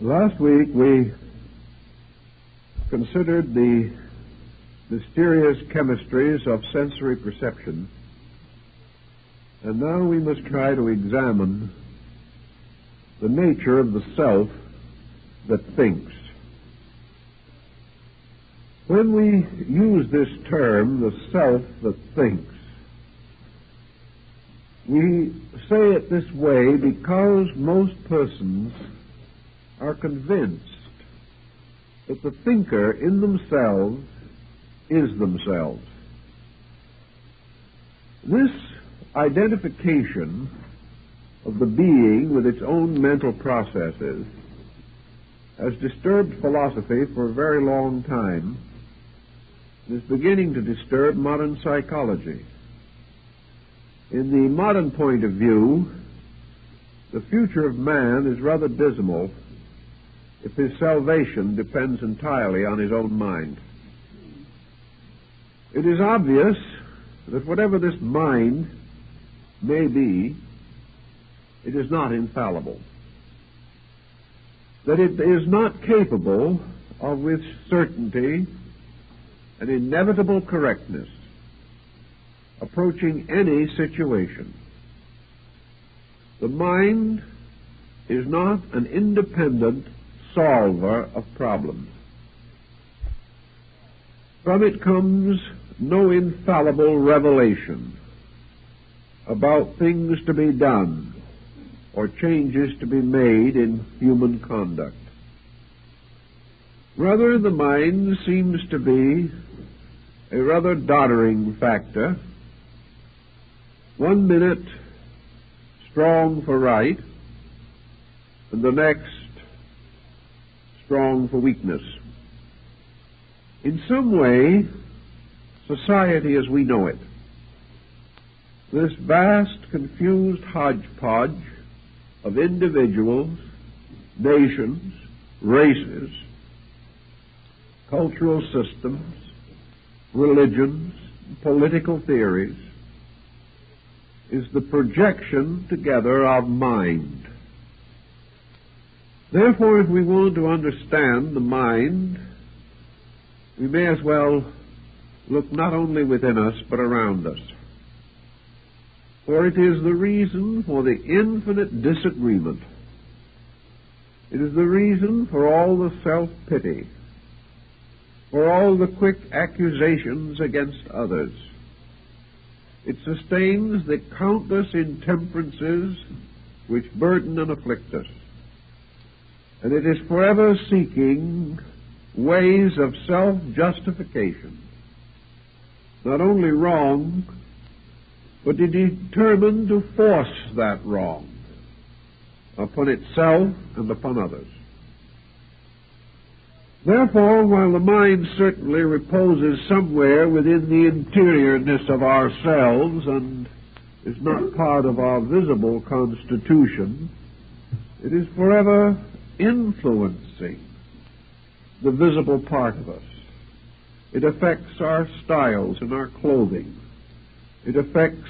Last week we considered the mysterious chemistries of sensory perception, and now we must try to examine the nature of the self that thinks. When we use this term, the self that thinks, we say it this way because most persons are convinced that the thinker in themselves is themselves. This identification of the being with its own mental processes has disturbed philosophy for a very long time and is beginning to disturb modern psychology. In the modern point of view, the future of man is rather dismal if his salvation depends entirely on his own mind. It is obvious that whatever this mind may be, it is not infallible. That it is not capable of, with certainty and inevitable correctness, approaching any situation. The mind is not an independent solver of problems. From it comes no infallible revelation about things to be done or changes to be made in human conduct. Rather, the mind seems to be a rather doddering factor, one minute strong for right, and the next strong for weakness. In some way, society as we know it, this vast, confused hodgepodge of individuals, nations, races, cultural systems, religions, political theories, is the projection together of mind. Therefore, if we want to understand the mind, we may as well look not only within us, but around us. For it is the reason for the infinite disagreement. It is the reason for all the self-pity, for all the quick accusations against others. It sustains the countless intemperances which burden and afflict us. And it is forever seeking ways of self-justification, not only wrong, but it is determined to force that wrong upon itself and upon others. Therefore, while the mind certainly reposes somewhere within the interiorness of ourselves and is not part of our visible constitution, it is forever influencing the visible part of us. It affects our styles and our clothing. It affects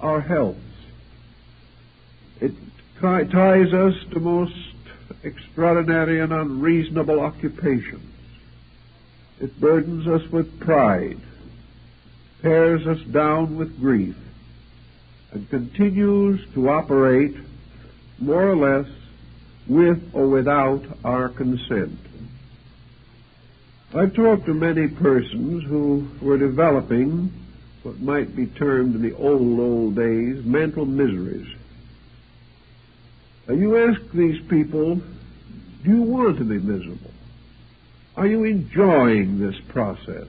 our health. It ties us to most extraordinary and unreasonable occupations. It burdens us with pride, tears us down with grief, and continues to operate more or less with or without our consent. I've talked to many persons who were developing what might be termed in the old days mental miseries. Now you ask these people, do you want to be miserable? Are you enjoying this process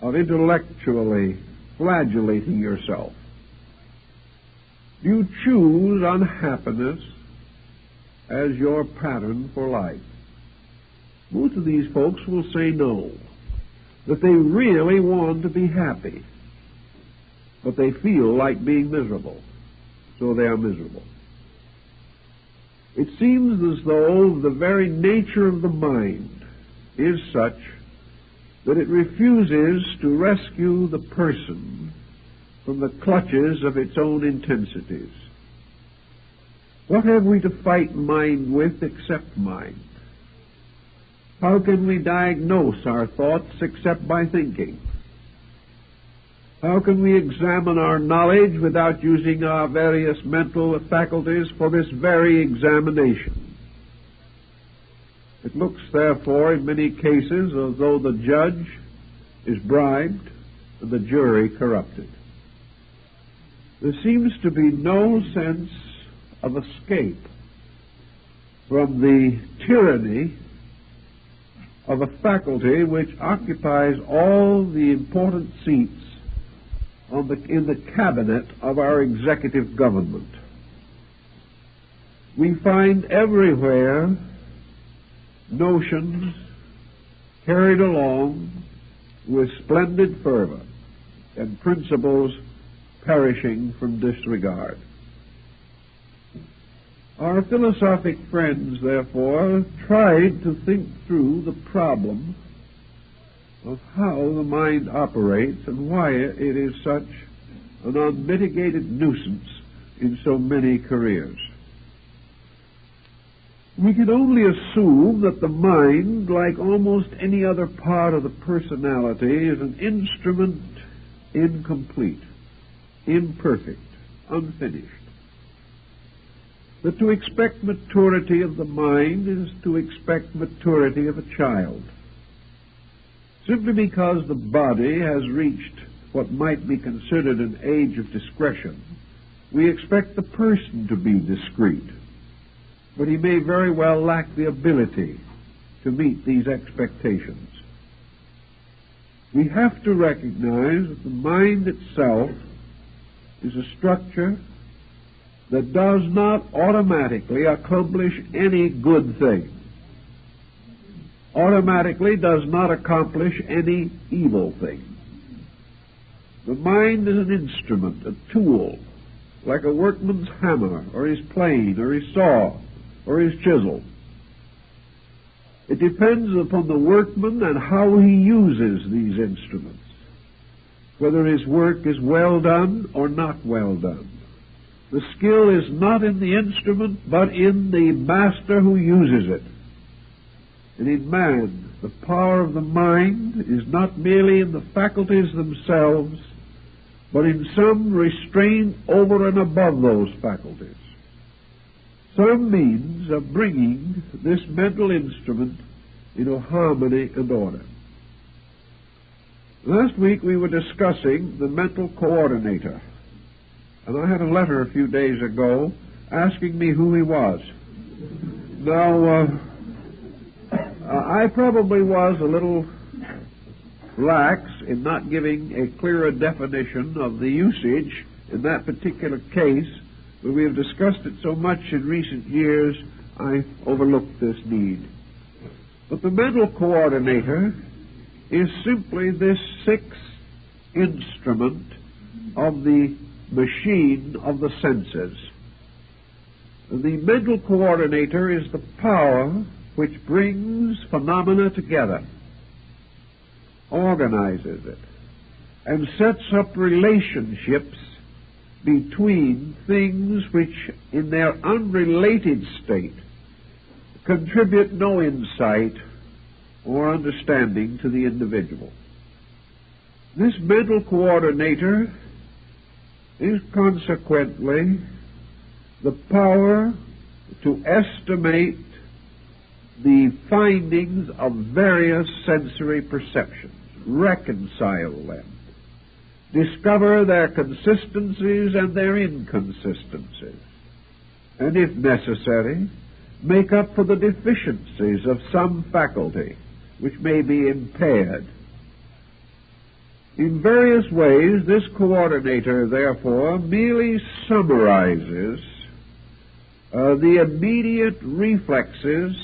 of intellectually flagellating yourself? Do you choose unhappiness as your pattern for life? Most of these folks will say no, that they really want to be happy, but they feel like being miserable, so they are miserable. It seems as though the very nature of the mind is such that it refuses to rescue the person from the clutches of its own intensities. What have we to fight mind with except mind? How can we diagnose our thoughts except by thinking? How can we examine our knowledge without using our various mental faculties for this very examination? It looks, therefore, in many cases as though the judge is bribed and the jury corrupted. There seems to be no sense of escape from the tyranny of a faculty which occupies all the important seats in the cabinet of our executive government. We find everywhere notions carried along with splendid fervor and principles perishing from disregard. Our philosophic friends, therefore, tried to think through the problem of how the mind operates and why it is such an unmitigated nuisance in so many careers. We can only assume that the mind, like almost any other part of the personality, is an instrument incomplete, imperfect, unfinished. That to expect maturity of the mind is to expect maturity of a child. Simply because the body has reached what might be considered an age of discretion, we expect the person to be discreet. But he may very well lack the ability to meet these expectations. We have to recognize that the mind itself is a structure that does not automatically accomplish any good thing. Automatically does not accomplish any evil thing. The mind is an instrument, a tool, like a workman's hammer, or his plane, or his saw, or his chisel. It depends upon the workman and how he uses these instruments, whether his work is well done or not well done. The skill is not in the instrument, but in the master who uses it. And in man, the power of the mind is not merely in the faculties themselves, but in some restraint over and above those faculties. Some means of bringing this mental instrument into harmony and order. Last week we were discussing the mental coordinator, and I had a letter a few days ago asking me who he was. Now, I probably was a little lax in not giving a clearer definition of the usage in that particular case, but we have discussed it so much in recent years, I overlooked this need. But the mental coordinator is simply this sixth instrument of the machine of the senses. The mental coordinator is the power which brings phenomena together, organizes it, and sets up relationships between things which, in their unrelated state, contribute no insight or understanding to the individual. This mental coordinator is consequently the power to estimate the findings of various sensory perceptions, reconcile them, discover their consistencies and their inconsistencies, and if necessary, make up for the deficiencies of some faculty which may be impaired. In various ways, this coordinator, therefore, merely summarizes the immediate reflexes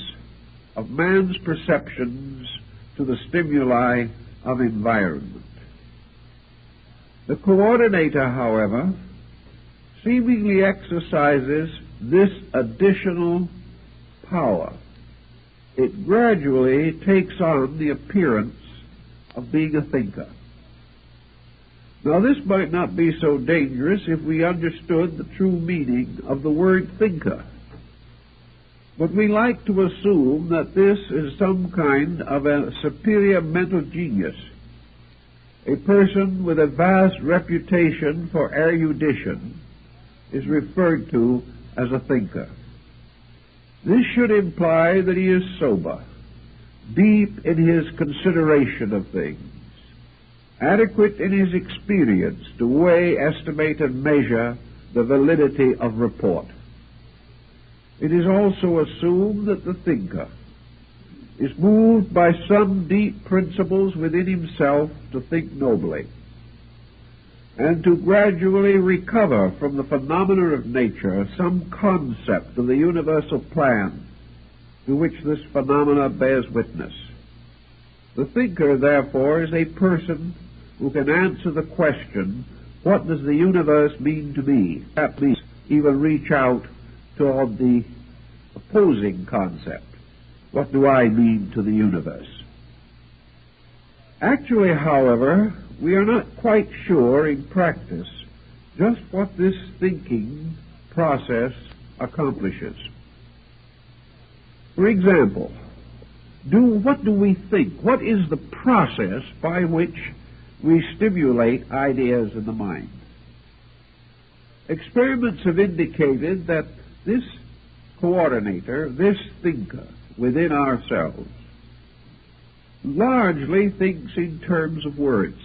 of man's perceptions to the stimuli of environment. The coordinator, however, seemingly exercises this additional power. It gradually takes on the appearance of being a thinker. Now, this might not be so dangerous if we understood the true meaning of the word thinker. But we like to assume that this is some kind of a superior mental genius, a person with a vast reputation for erudition is referred to as a thinker. This should imply that he is sober, deep in his consideration of things, adequate in his experience to weigh, estimate, and measure the validity of report. It is also assumed that the thinker is moved by some deep principles within himself to think nobly, and to gradually recover from the phenomena of nature some concept of the universal plan to which this phenomena bears witness. The thinker, therefore, is a person who can answer the question, what does the universe mean to me? That means even reach out toward the opposing concept. What do I mean to the universe? Actually, however, we are not quite sure in practice just what this thinking process accomplishes. For example, what do we think? What is the process by which we stimulate ideas in the mind? Experiments have indicated that this coordinator, this thinker within ourselves, largely thinks in terms of words.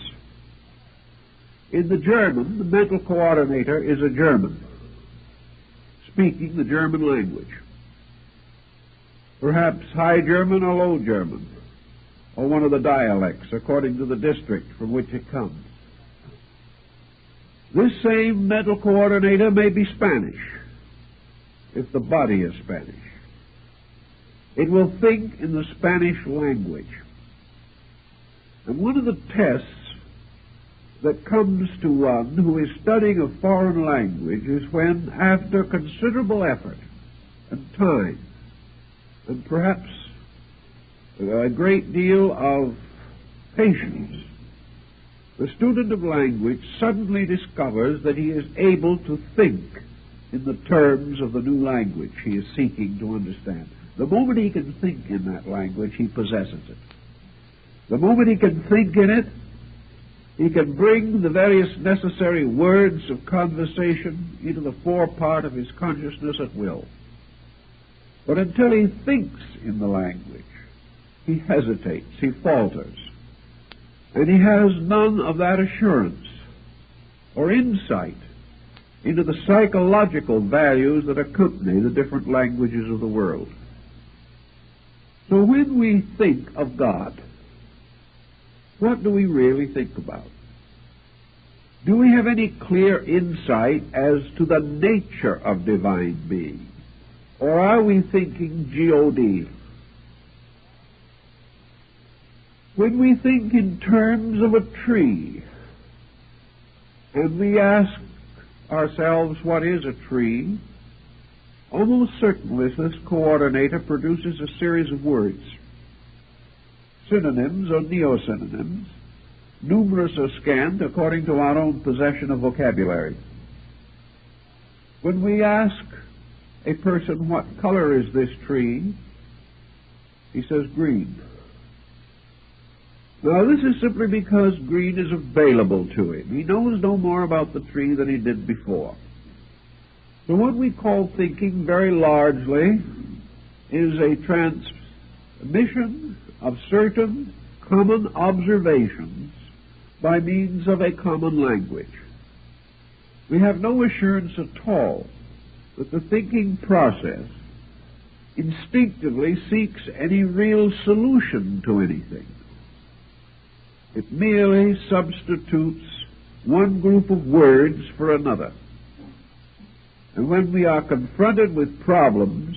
In the German, the mental coordinator is a German, speaking the German language. Perhaps High German or Low German, or one of the dialects, according to the district from which it comes. This same mental coordinator may be Spanish, if the body is Spanish. It will think in the Spanish language. And one of the tests that comes to one who is studying a foreign language is when, after considerable effort and time, and perhaps a great deal of patience, the student of language suddenly discovers that he is able to think in the terms of the new language he is seeking to understand. The moment he can think in that language, he possesses it. The moment he can think in it, he can bring the various necessary words of conversation into the forepart of his consciousness at will. But until he thinks in the language, he hesitates, he falters, and he has none of that assurance or insight into the psychological values that accompany the different languages of the world. So when we think of God, what do we really think about? Do we have any clear insight as to the nature of divine being? Or are we thinking G-O-D? When we think in terms of a tree, and we ask ourselves what is a tree, almost certainly this coordinator produces a series of words, synonyms or neo-synonyms, numerous or scant according to our own possession of vocabulary. When we ask a person, what color is this tree? He says green. Now, this is simply because green is available to him. He knows no more about the tree than he did before. So what we call thinking very largely is a transmission of certain common observations by means of a common language. We have no assurance at all that the thinking process instinctively seeks any real solution to anything. It merely substitutes one group of words for another. And when we are confronted with problems,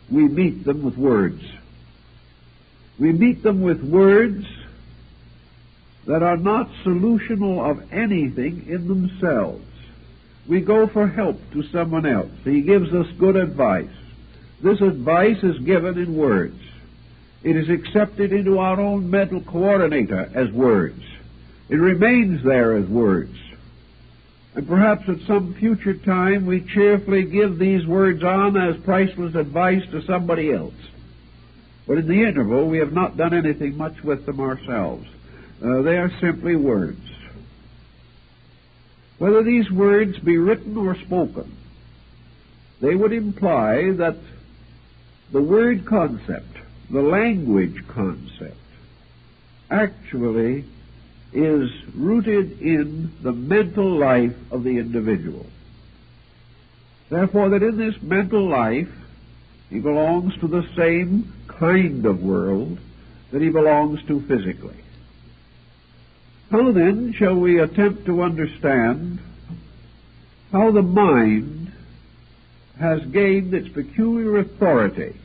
we meet them with words. We meet them with words that are not solutional of anything in themselves. We go for help to someone else. He gives us good advice. This advice is given in words. It is accepted into our own mental coordinator as words. It remains there as words. And perhaps at some future time we cheerfully give these words on as priceless advice to somebody else. But in the interval, we have not done anything much with them ourselves. They are simply words. Whether these words be written or spoken, they would imply that the word concept, the language concept, actually is rooted in the mental life of the individual. Therefore, that in this mental life, he belongs to the same kind of world that he belongs to physically. How then shall we attempt to understand how the mind has gained its peculiar authority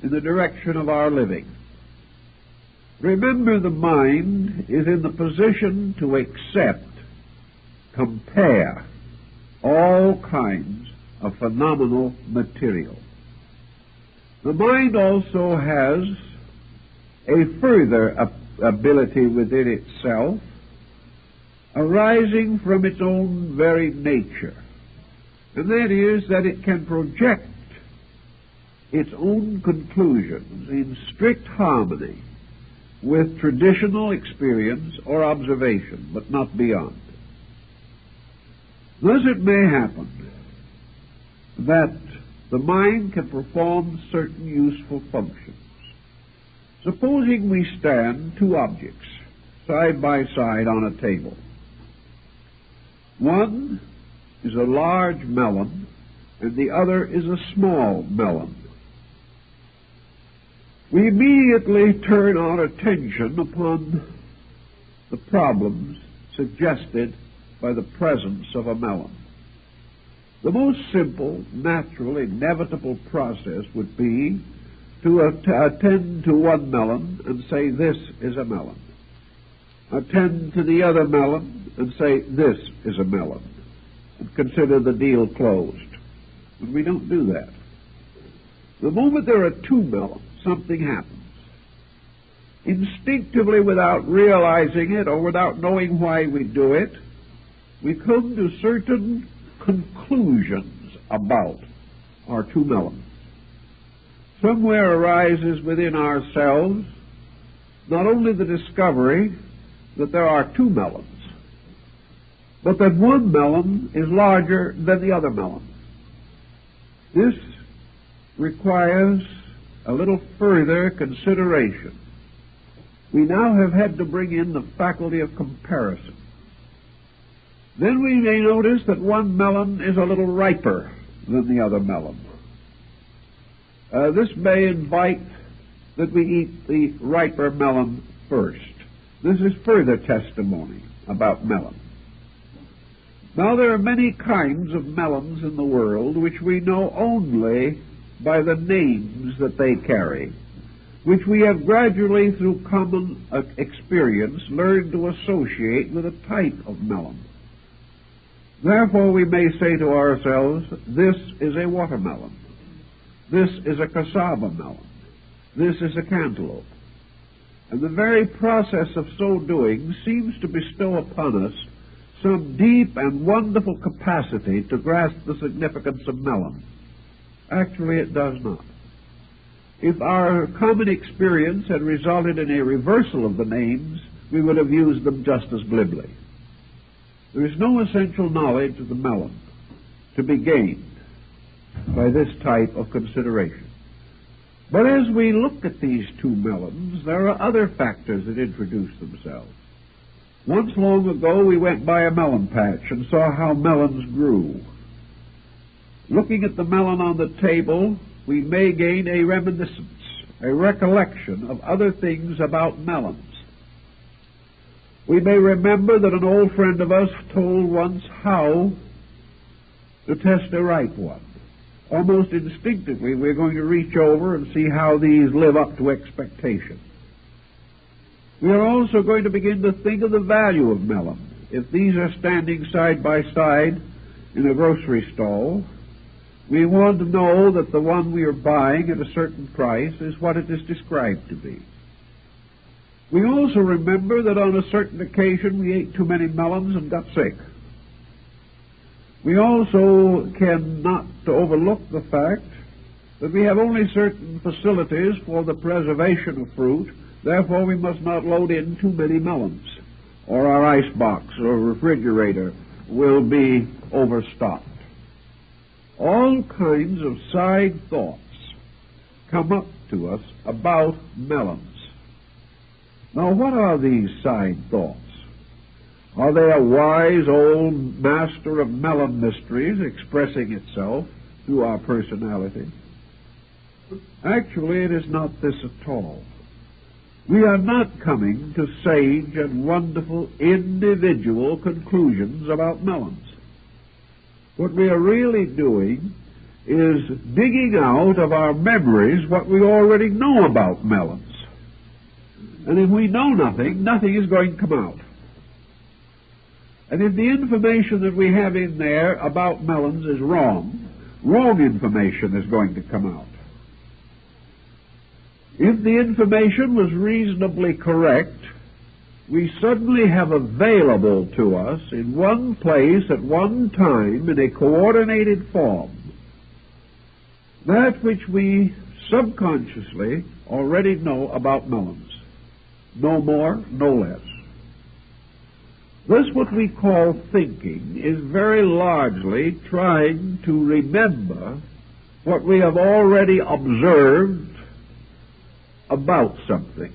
in the direction of our living? Remember, the mind is in the position to accept, compare all kinds of phenomenal material. The mind also has a further ability within itself, arising from its own very nature, and that is that it can project its own conclusions in strict harmony with traditional experience or observation, but not beyond. Thus it may happen that the mind can perform certain useful functions. Supposing we stand two objects side by side on a table. One is a large melon, and the other is a small melon. We immediately turn our attention upon the problems suggested by the presence of a melon. The most simple, natural, inevitable process would be to attend to one melon and say, this is a melon. Attend to the other melon and say, this is a melon, and consider the deal closed. But we don't do that. The moment there are two melons, something happens. Instinctively, without realizing it or without knowing why we do it, we come to certain conclusions about our two melons. Somewhere arises within ourselves not only the discovery that there are two melons, but that one melon is larger than the other melon. This requires a little further consideration. We now have had to bring in the faculty of comparison. Then we may notice that one melon is a little riper than the other melon. This may invite that we eat the riper melon first. This is further testimony about melons. Now, there are many kinds of melons in the world which we know only by the names that they carry, which we have gradually, through common experience, learned to associate with a type of melon. Therefore, we may say to ourselves, this is a watermelon. This is a cassava melon. This is a cantaloupe. And the very process of so doing seems to bestow upon us some deep and wonderful capacity to grasp the significance of melon. Actually, it does not. If our common experience had resulted in a reversal of the names, we would have used them just as glibly. There is no essential knowledge of the melon to be gained by this type of consideration. But as we look at these two melons, there are other factors that introduce themselves. Once long ago, we went by a melon patch and saw how melons grew. Looking at the melon on the table, we may gain a reminiscence, a recollection of other things about melons. We may remember that an old friend of us told once how to test a ripe one. Almost instinctively, we're going to reach over and see how these live up to expectation. We are also going to begin to think of the value of melon. If these are standing side by side in a grocery stall, we want to know that the one we are buying at a certain price is what it is described to be. We also remember that on a certain occasion we ate too many melons and got sick. We also cannot overlook the fact that we have only certain facilities for the preservation of fruit. Therefore, we must not load in too many melons, or our icebox or refrigerator will be overstocked. All kinds of side thoughts come up to us about melons. Now, what are these side thoughts? Are they a wise old master of melon mysteries expressing itself through our personality? Actually, it is not this at all. We are not coming to sage and wonderful individual conclusions about melons. What we are really doing is digging out of our memories what we already know about melons. And if we know nothing, nothing is going to come out. And if the information that we have in there about melons is wrong, wrong information is going to come out. If the information was reasonably correct, we suddenly have available to us in one place at one time in a coordinated form that which we subconsciously already know about melons. No more, no less. This, what we call thinking, is very largely trying to remember what we have already observed about something.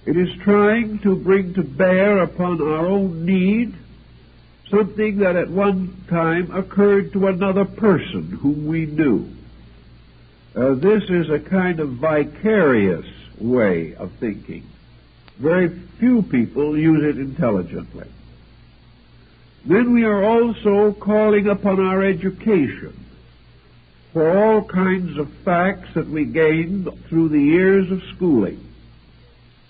It is trying to bring to bear upon our own need something that at one time occurred to another person whom we knew. This is a kind of vicarious way of thinking. Very few people use it intelligently. Then we are also calling upon our education for all kinds of facts that we gained through the years of schooling.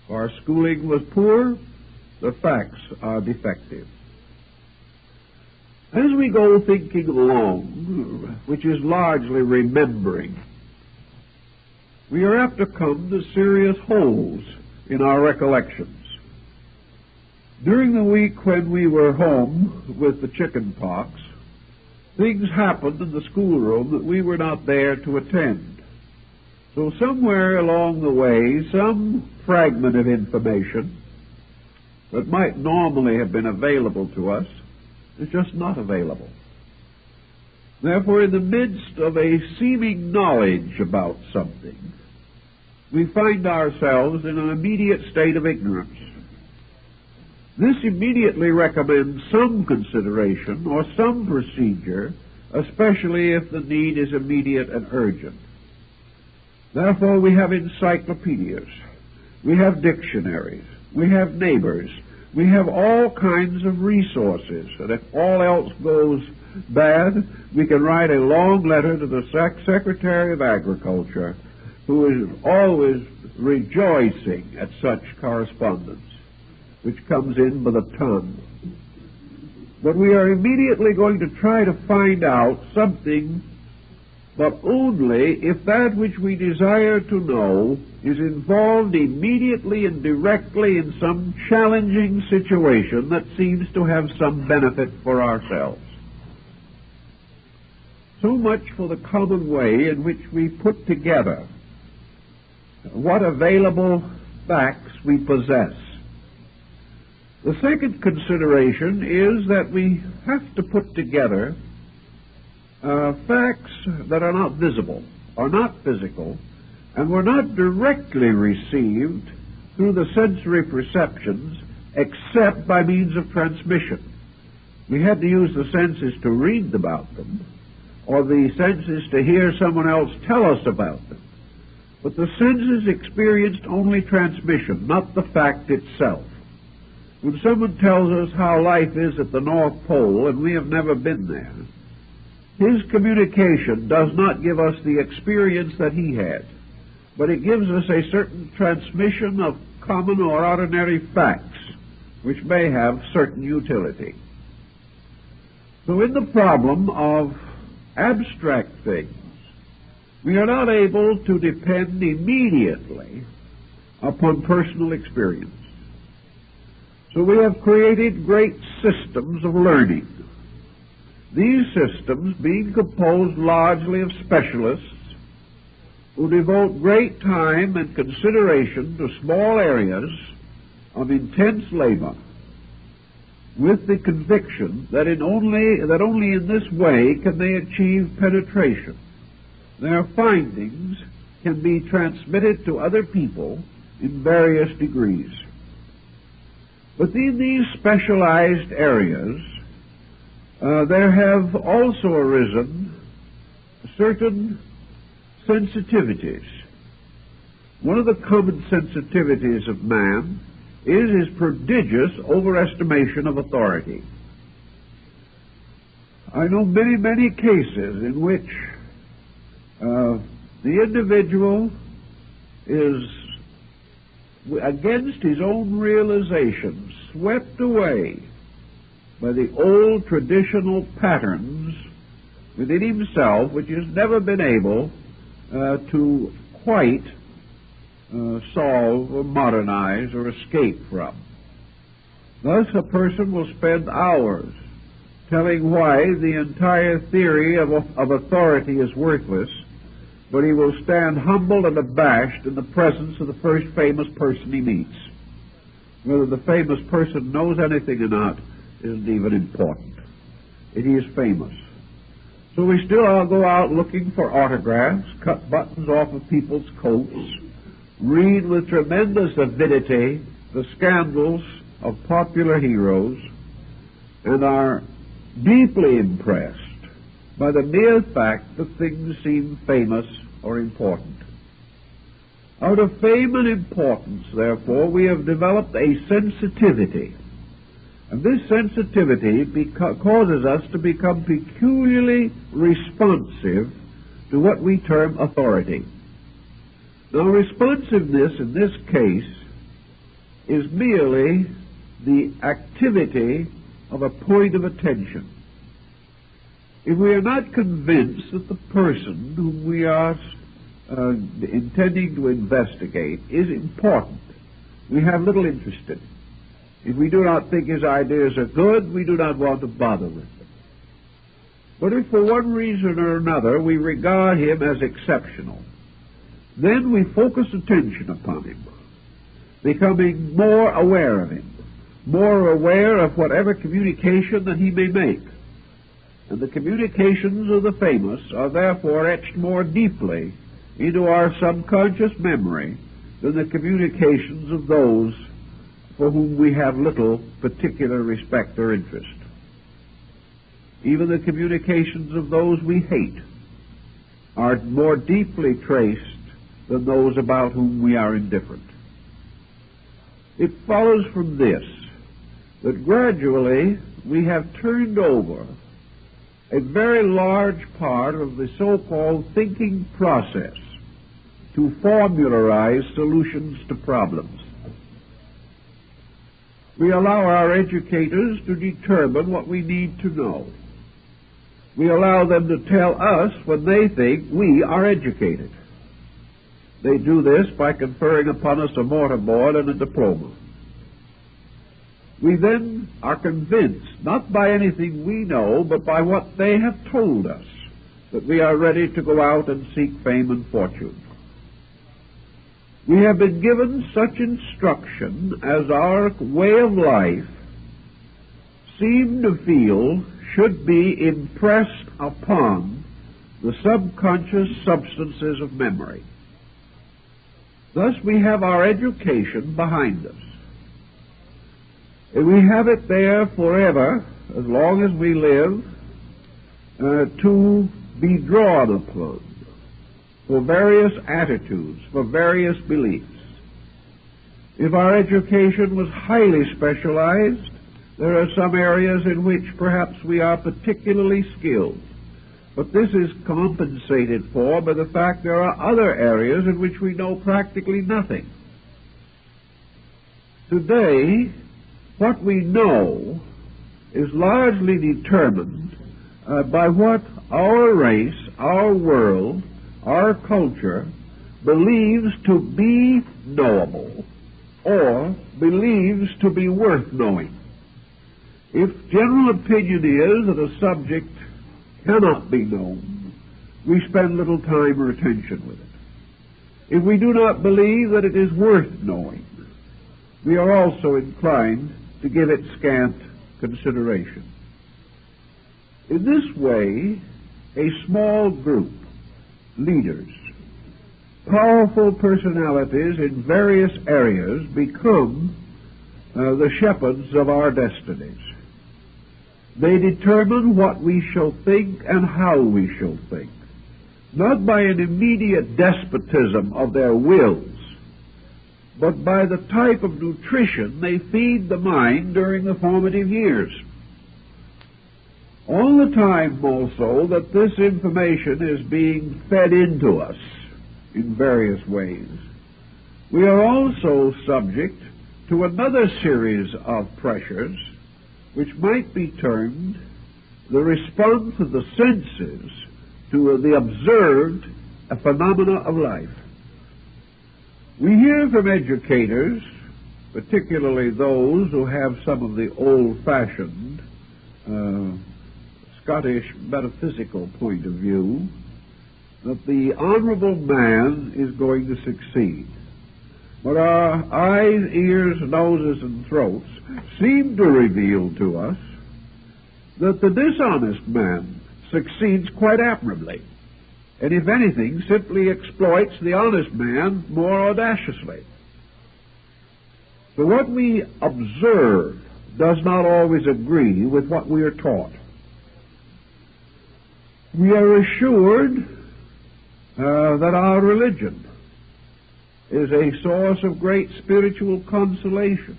Our schooling was poor, the facts are defective. As we go thinking along, which is largely remembering, we are apt to come to serious holes in our recollections. During the week when we were home with the chicken pox, things happened in the schoolroom that we were not there to attend. So somewhere along the way, some fragment of information that might normally have been available to us is just not available. Therefore, in the midst of a seeming knowledge about something, we find ourselves in an immediate state of ignorance. This immediately recommends some consideration or some procedure, especially if the need is immediate and urgent. Therefore, we have encyclopedias, we have dictionaries, we have neighbors, we have all kinds of resources, and if all else goes bad, we can write a long letter to the Secretary of Agriculture, who is always rejoicing at such correspondence, which comes in by the ton. But we are immediately going to try to find out something, but only if that which we desire to know is involved immediately and directly in some challenging situation that seems to have some benefit for ourselves. So much for the common way in which we put together what available facts we possess. The second consideration is that we have to put together facts that are not visible, are not physical, and were not directly received through the sensory perceptions except by means of transmission. We had to use the senses to read about them, or the senses to hear someone else tell us about them. But the senses experienced only transmission, not the fact itself. When someone tells us how life is at the North Pole and we have never been there, his communication does not give us the experience that he had, but it gives us a certain transmission of common or ordinary facts which may have certain utility. So in the problem of abstract things, we are not able to depend immediately upon personal experience. So we have created great systems of learning. these systems being composed largely of specialists who devote great time and consideration to small areas of intense labor, with the conviction that only in this way can they achieve penetration. Their findings can be transmitted to other people in various degrees. But in these specialized areas, there have also arisen certain sensitivities. One of the common sensitivities of man is his prodigious overestimation of authority. I know many, many cases in which the individual is, against his own realization, swept away by the old traditional patterns within himself, which has never been able to quite solve or modernize or escape from. Thus, a person will spend hours telling why the entire theory of authority is worthless, but he will stand humbled and abashed in the presence of the first famous person he meets. Whether the famous person knows anything or not isn't even important. He is famous. So we still all go out looking for autographs, cut buttons off of people's coats, read with tremendous avidity the scandals of popular heroes, and are deeply impressed by the mere fact that things seem famous or important. Out of fame and importance, therefore, we have developed a sensitivity. And this sensitivity causes us to become peculiarly responsive to what we term authority. Now, responsiveness in this case is merely the activity of a point of attention. If we are not convinced that the person whom we are intending to investigate is important, we have little interest in it. If we do not think his ideas are good, we do not want to bother with them. But if for one reason or another we regard him as exceptional, then we focus attention upon him, becoming more aware of him, more aware of whatever communication that he may make. And the communications of the famous are therefore etched more deeply into our subconscious memory than the communications of those for whom we have little particular respect or interest. Even the communications of those we hate are more deeply traced than those about whom we are indifferent. It follows from this that gradually we have turned over a very large part of the so-called thinking process to formularize solutions to problems. We allow our educators to determine what we need to know. We allow them to tell us when they think we are educated. They do this by conferring upon us a mortarboard and a diploma. We then are convinced, not by anything we know, but by what they have told us, that we are ready to go out and seek fame and fortune. We have been given such instruction as our way of life seem to feel should be impressed upon the subconscious substances of memory. Thus we have our education behind us. And we have it there forever, as long as we live, to be drawn upon for various attitudes, for various beliefs. If our education was highly specialized, there are some areas in which perhaps we are particularly skilled. But this is compensated for by the fact there are other areas in which we know practically nothing. Today, what we know is largely determined by what our race, our world, our culture believes to be knowable or believes to be worth knowing. If general opinion is that a subject cannot be known, we spend little time or attention with it. If we do not believe that it is worth knowing, we are also inclined to give it scant consideration. In this way, a small group, leaders, powerful personalities in various areas become the shepherds of our destinies. They determine what we shall think and how we shall think, not by an immediate despotism of their wills, but by the type of nutrition they feed the mind during the formative years. All the time also that this information is being fed into us in various ways, we are also subject to another series of pressures which might be termed the response of the senses to the observed phenomena of life. We hear from educators, particularly those who have some of the old-fashioned Scottish metaphysical point of view, that the honorable man is going to succeed. But our eyes, ears, noses, and throats seem to reveal to us that the dishonest man succeeds quite admirably, and if anything, simply exploits the honest man more audaciously. So what we observe does not always agree with what we are taught. We are assured that our religion is a source of great spiritual consolation,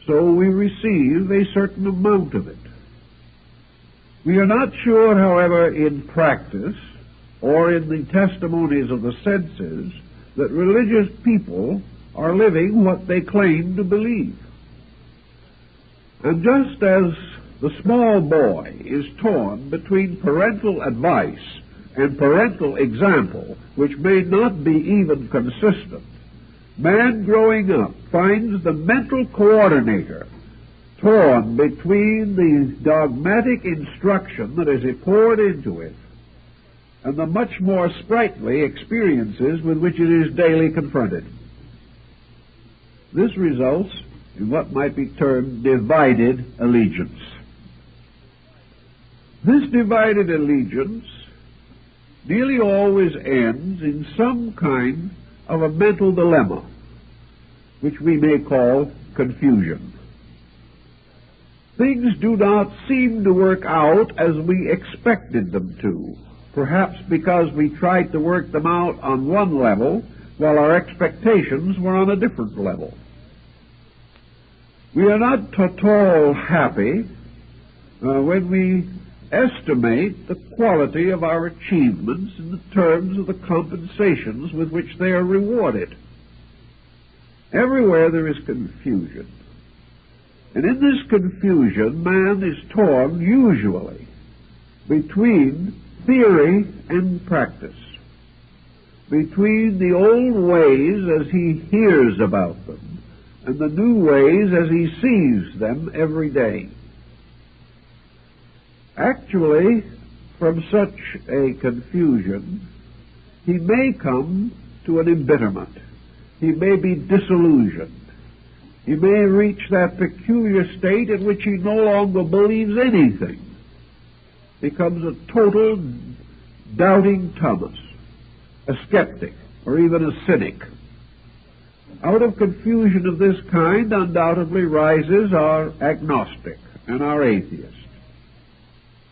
so we receive a certain amount of it. We are not sure, however, in practice or in the testimonies of the senses that religious people are living what they claim to believe. And just as the small boy is torn between parental advice and parental example, which may not be even consistent, man growing up finds the mental coordinator torn between the dogmatic instruction that is poured into it and the much more sprightly experiences with which it is daily confronted. This results in what might be termed divided allegiance. This divided allegiance nearly always ends in some kind of a mental dilemma, which we may call confusion. Things do not seem to work out as we expected them to, perhaps because we tried to work them out on one level while our expectations were on a different level. We are not at all happy when we estimate the quality of our achievements in the terms of the compensations with which they are rewarded. Everywhere there is confusion. And in this confusion, man is torn usually between theory and practice, between the old ways as he hears about them and the new ways as he sees them every day. Actually, from such a confusion, he may come to an embitterment. He may be disillusioned. He may reach that peculiar state in which he no longer believes anything, becomes a total doubting Thomas, a skeptic, or even a cynic. Out of confusion of this kind undoubtedly rises our agnostic and our atheist.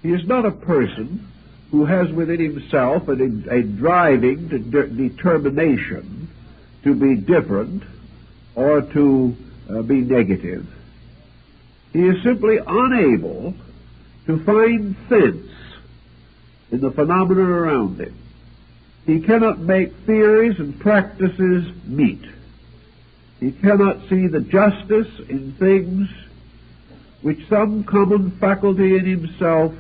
He is not a person who has within himself a driving determination to be different or to be negative. He is simply unable to find sense in the phenomena around him. He cannot make theories and practices meet. He cannot see the justice in things which some common faculty in himself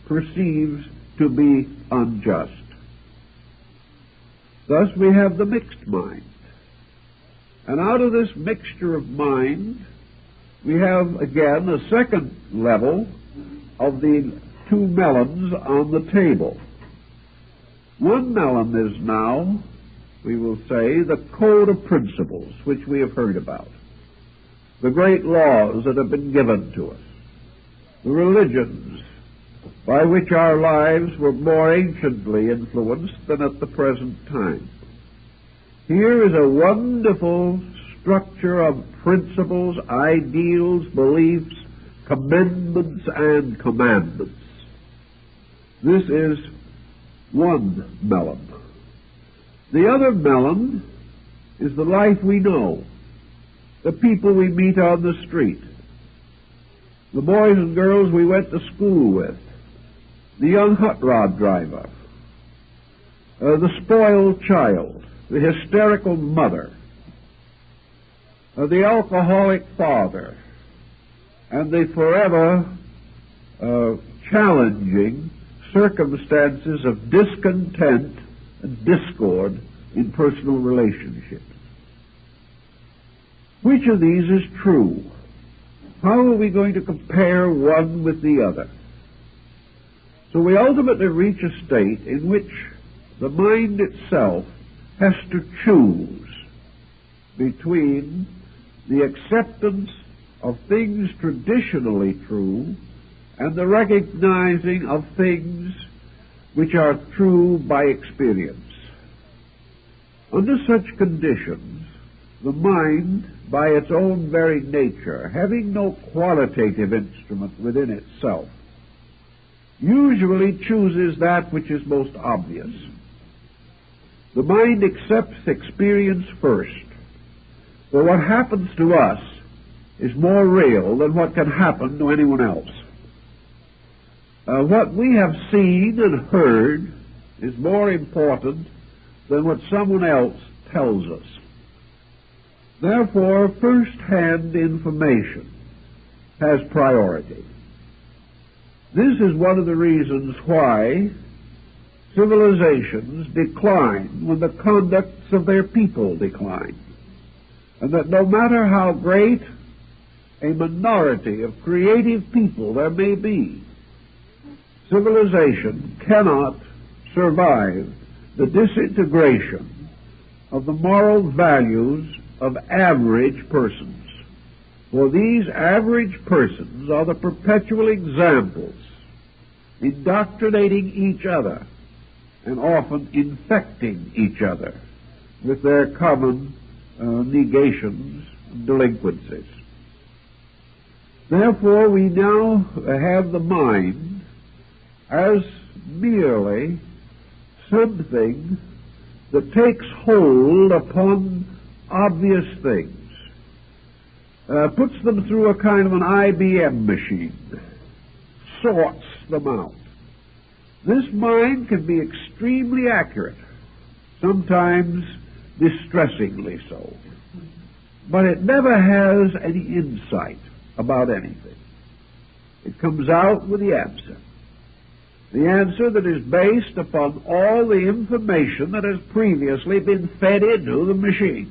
perceives to be unjust. Thus we have the mixed mind. And out of this mixture of mind we have again a second level of the two melons on the table. One melon is now, we will say, the code of principles which we have heard about, the great laws that have been given to us, the religions by which our lives were more anciently influenced than at the present time. Here is a wonderful structure of principles, ideals, beliefs, commendments, and commandments. This is one melon. The other melon is the life we know, the people we meet on the street, the boys and girls we went to school with, the young hot rod driver, the spoiled child, the hysterical mother, the alcoholic father, and the forever challenging circumstances of discontent and discord in personal relationships. Which of these is true? How are we going to compare one with the other? So we ultimately reach a state in which the mind itself has to choose between the acceptance of things traditionally true and the recognizing of things which are true by experience. Under such conditions, the mind, by its own very nature, having no qualitative instrument within itself, usually chooses that which is most obvious. The mind accepts experience first, for what happens to us is more real than what can happen to anyone else. What we have seen and heard is more important than what someone else tells us. Therefore, first-hand information has priority. This is one of the reasons why civilizations decline when the conducts of their people decline, and that no matter how great a minority of creative people there may be, civilization cannot survive the disintegration of the moral values of average persons. For these average persons are the perpetual examples, indoctrinating each other and often infecting each other with their common negations and delinquencies. Therefore, we now have the mind as merely something that takes hold upon obvious things, puts them through a kind of an IBM machine, sorts them out. This mind can be extremely accurate, sometimes distressingly so, but it never has any insight about anything. It comes out with the answer that is based upon all the information that has previously been fed into the machine.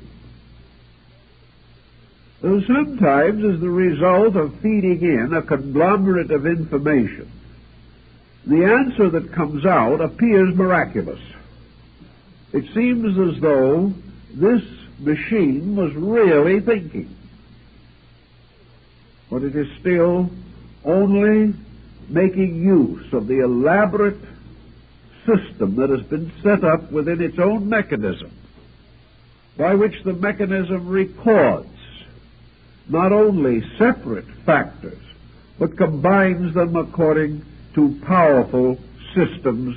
Though sometimes, as the result of feeding in a conglomerate of information, the answer that comes out appears miraculous. It seems as though this machine was really thinking, but it is still only making use of the elaborate system that has been set up within its own mechanism, by which the mechanism records not only separate factors, but combines them according to powerful systems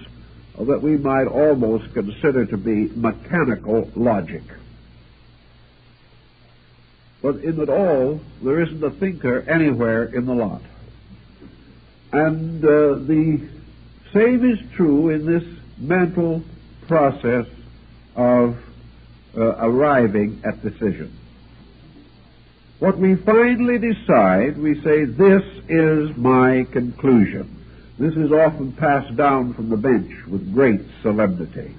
that we might almost consider to be mechanical logic. But in it all, there isn't a thinker anywhere in the lot. And the same is true in this mental process of arriving at decision. What we finally decide, we say, this is my conclusion. This is often passed down from the bench with great solemnity.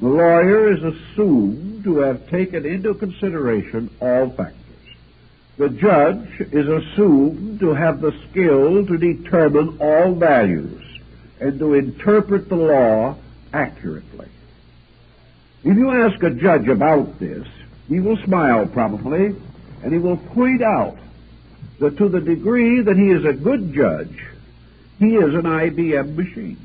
The lawyer is assumed to have taken into consideration all factors. The judge is assumed to have the skill to determine all values and to interpret the law accurately. If you ask a judge about this, he will smile probably, and he will point out that to the degree that he is a good judge, he is an IBM machine.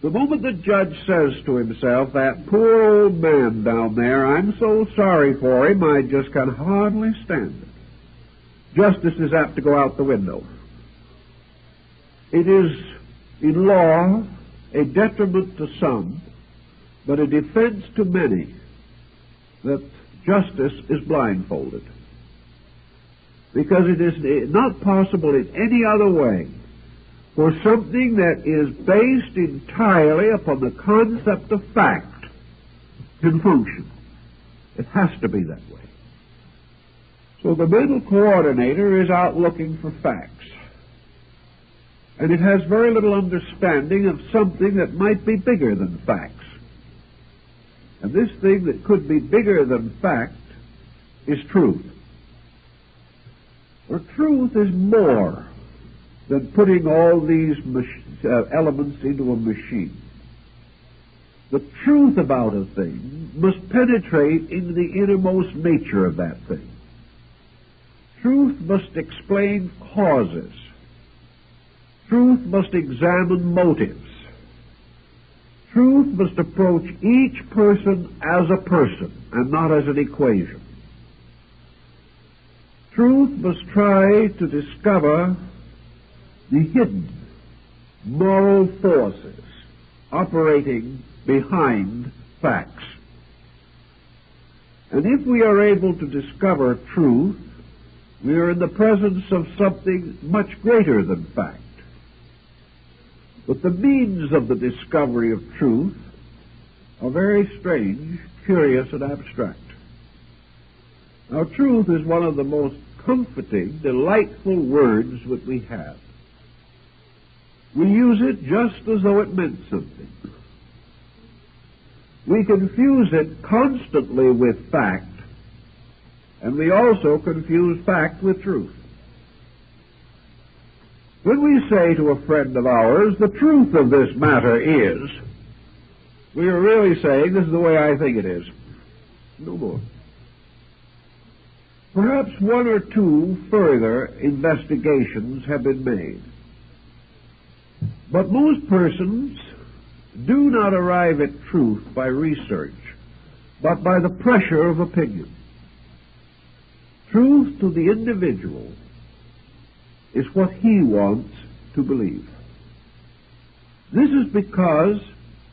The moment the judge says to himself, that poor old man down there, I'm so sorry for him, I just can hardly stand it, justice is apt to go out the window. It is, in law, a detriment to some, but a defense to many, that justice is blindfolded. Because it is not possible in any other way for something that is based entirely upon the concept of fact can function. It has to be that way. So the mental coordinator is out looking for facts. And it has very little understanding of something that might be bigger than facts. And this thing that could be bigger than fact is truth. For truth is more than putting all these elements into a machine. The truth about a thing must penetrate into the innermost nature of that thing. Truth must explain causes. Truth must examine motives. Truth must approach each person as a person and not as an equation. Truth must try to discover the hidden moral forces operating behind facts. And if we are able to discover truth, we are in the presence of something much greater than fact. But the means of the discovery of truth are very strange, curious, and abstract. Now, truth is one of the most comforting, delightful words that we have. We use it just as though it meant something. We confuse it constantly with fact, and we also confuse fact with truth. When we say to a friend of ours, the truth of this matter is, we are really saying, this is the way I think it is. No more. Perhaps one or two further investigations have been made. But most persons do not arrive at truth by research, but by the pressure of opinion. Truth to the individual is what he wants to believe. This is because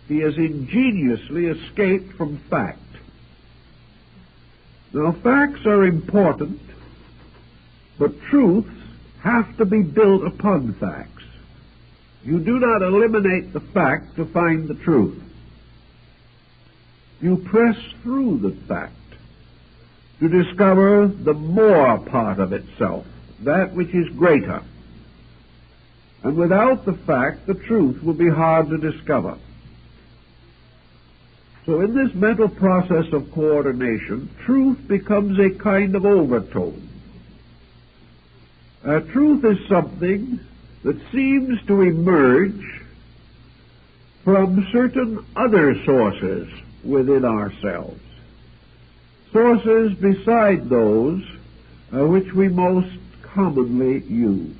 he has ingeniously escaped from fact. Now, facts are important, but truths have to be built upon facts. You do not eliminate the fact to find the truth. You press through the fact to discover the more part of itself, that which is greater. And without the fact, the truth will be hard to discover. So in this mental process of coordination, truth becomes a kind of overtone. Truth is something that seems to emerge from certain other sources within ourselves, sources beside those which we most commonly use.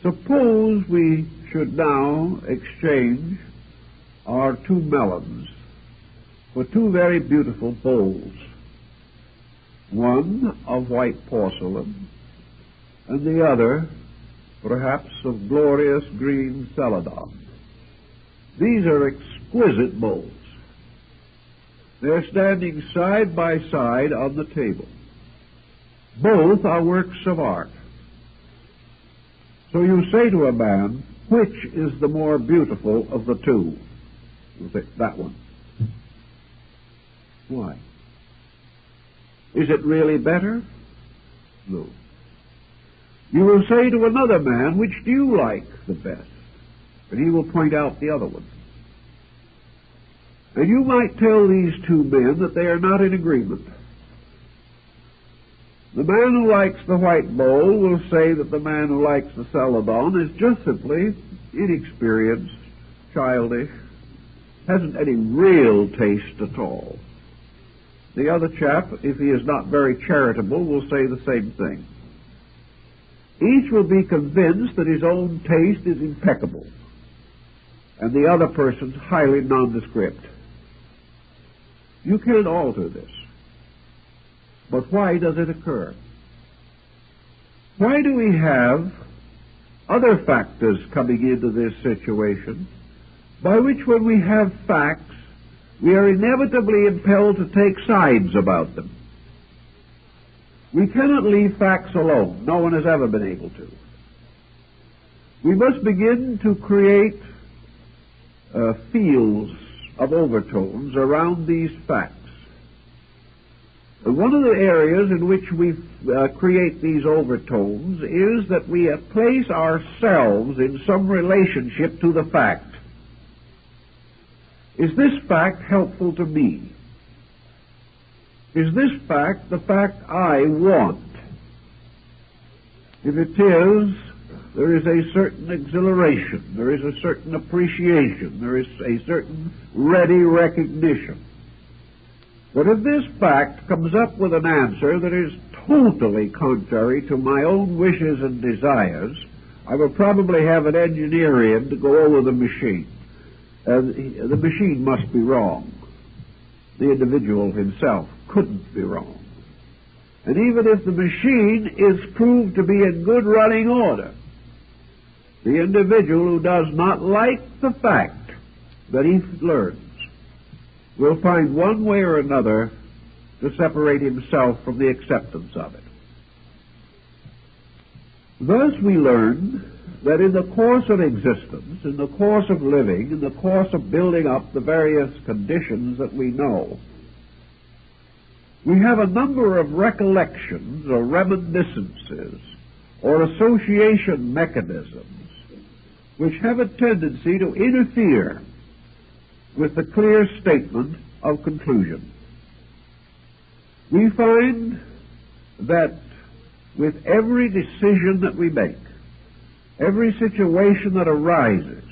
Suppose we should now exchange our two melons for two very beautiful bowls, one of white porcelain and the other perhaps of glorious green celadon. These are exquisite bowls. They're standing side by side on the table. Both are works of art. So you say to a man, which is the more beautiful of the two? You say, that one. Why? Is it really better? No. You will say to another man, which do you like the best? And he will point out the other one. And you might tell these two men that they are not in agreement. The man who likes the white bowl will say that the man who likes the celadon is just simply inexperienced, childish, hasn't any real taste at all. The other chap, if he is not very charitable, will say the same thing. Each will be convinced that his own taste is impeccable, and the other person's highly nondescript. You can't alter this. But why does it occur? Why do we have other factors coming into this situation by which, when we have facts, we are inevitably impelled to take sides about them? We cannot leave facts alone. No one has ever been able to. We must begin to create fields of overtones around these facts. And one of the areas in which we create these overtones is that we place ourselves in some relationship to the fact. Is this fact helpful to me? Is this fact the fact I want? If it is, there is a certain exhilaration, there is a certain appreciation, there is a certain ready recognition. But if this fact comes up with an answer that is totally contrary to my own wishes and desires, I will probably have an engineer in to go over the machine. The machine must be wrong. The individual himself couldn't be wrong. And even if the machine is proved to be in good running order, the individual who does not like the fact that he learns will find one way or another to separate himself from the acceptance of it. Thus we learn that in the course of existence, in the course of living, in the course of building up the various conditions that we know, we have a number of recollections or reminiscences or association mechanisms which have a tendency to interfere with the clear statement of conclusion. We find that with every decision that we make, every situation that arises,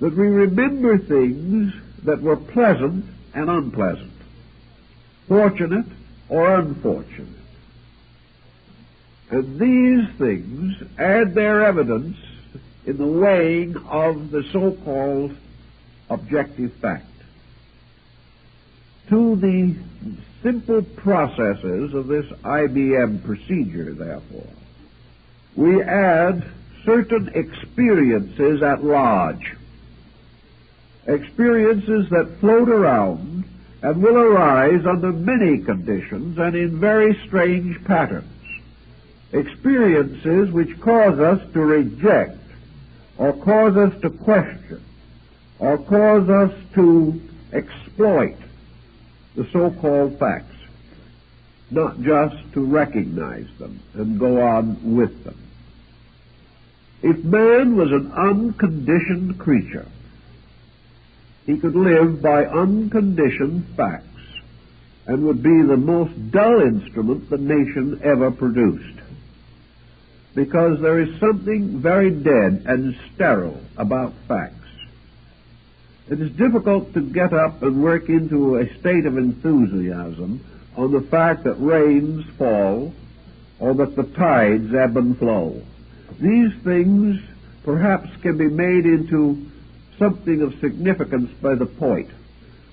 that we remember things that were pleasant and unpleasant, fortunate or unfortunate. And these things add their evidence in the weighing of the so-called objective fact. To the simple processes of this IBM procedure, therefore, we add certain experiences at large, experiences that float around and will arise under many conditions and in very strange patterns, experiences which cause us to reject or cause us to question or cause us to exploit the so-called facts, not just to recognize them and go on with them. If man was an unconditioned creature, he could live by unconditioned facts and would be the most dull instrument the nation ever produced, because there is something very dead and sterile about facts. It is difficult to get up and work into a state of enthusiasm on the fact that rains fall or that the tides ebb and flow. These things perhaps can be made into something of significance by the poet,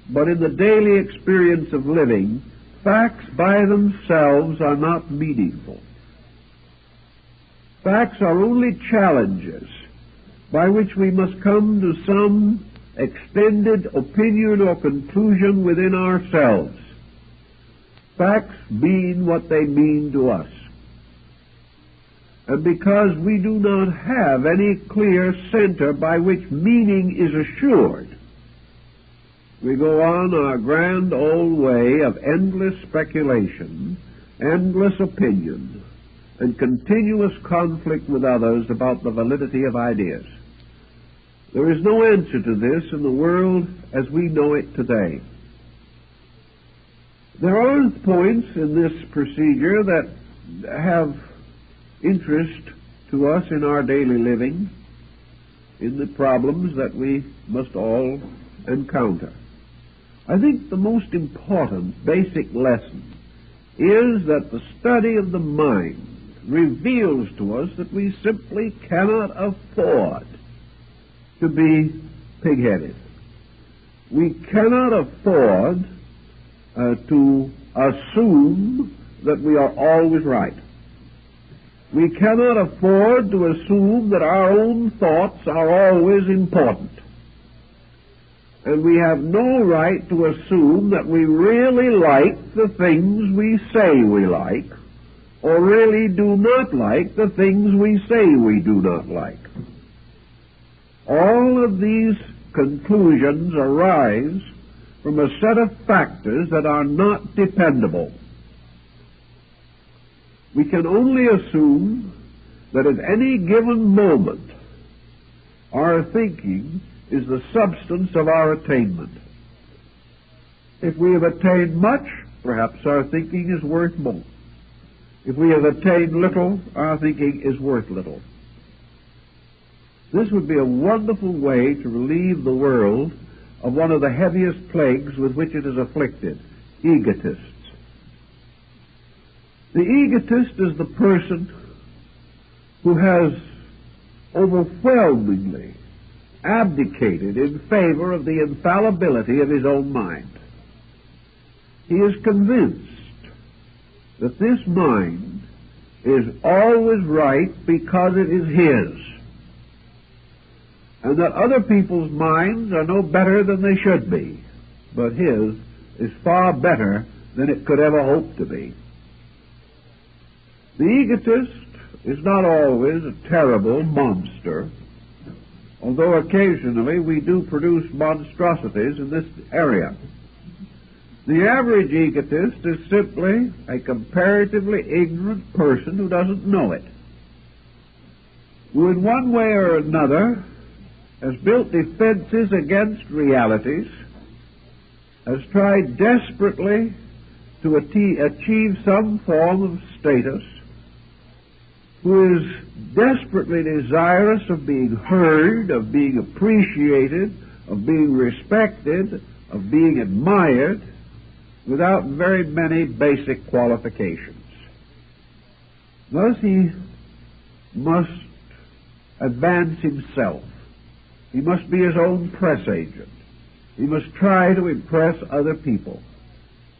but in the daily experience of living, facts by themselves are not meaningful. Facts are only challenges by which we must come to some extended opinion or conclusion within ourselves. Facts mean what they mean to us. And because we do not have any clear center by which meaning is assured, we go on our grand old way of endless speculation, endless opinion, and continuous conflict with others about the validity of ideas. There is no answer to this in the world as we know it today. There are points in this procedure that have interest to us in our daily living, in the problems that we must all encounter. I think the most important basic lesson is that the study of the mind reveals to us that we simply cannot afford to be pig-headed. We cannot afford to assume that we are always right. We cannot afford to assume that our own thoughts are always important. And we have no right to assume that we really like the things we say we like, or really do not like the things we say we do not like. All of these conclusions arise from a set of factors that are not dependable. We can only assume that at any given moment our thinking is the substance of our attainment. If we have attained much, perhaps our thinking is worth more. If we have attained little, our thinking is worth little. This would be a wonderful way to relieve the world of one of the heaviest plagues with which it is afflicted, egotists. The egotist is the person who has overwhelmingly abdicated in favor of the infallibility of his own mind. He is convinced that this mind is always right because it is his, and that other people's minds are no better than they should be, but his is far better than it could ever hope to be. The egotist is not always a terrible monster, although occasionally we do produce monstrosities in this area. The average egotist is simply a comparatively ignorant person who doesn't know it, who in one way or another has built defenses against realities, has tried desperately to achieve some form of status, who is desperately desirous of being heard, of being appreciated, of being respected, of being admired, without very many basic qualifications. Thus he must advance himself. He must be his own press agent. He must try to impress other people.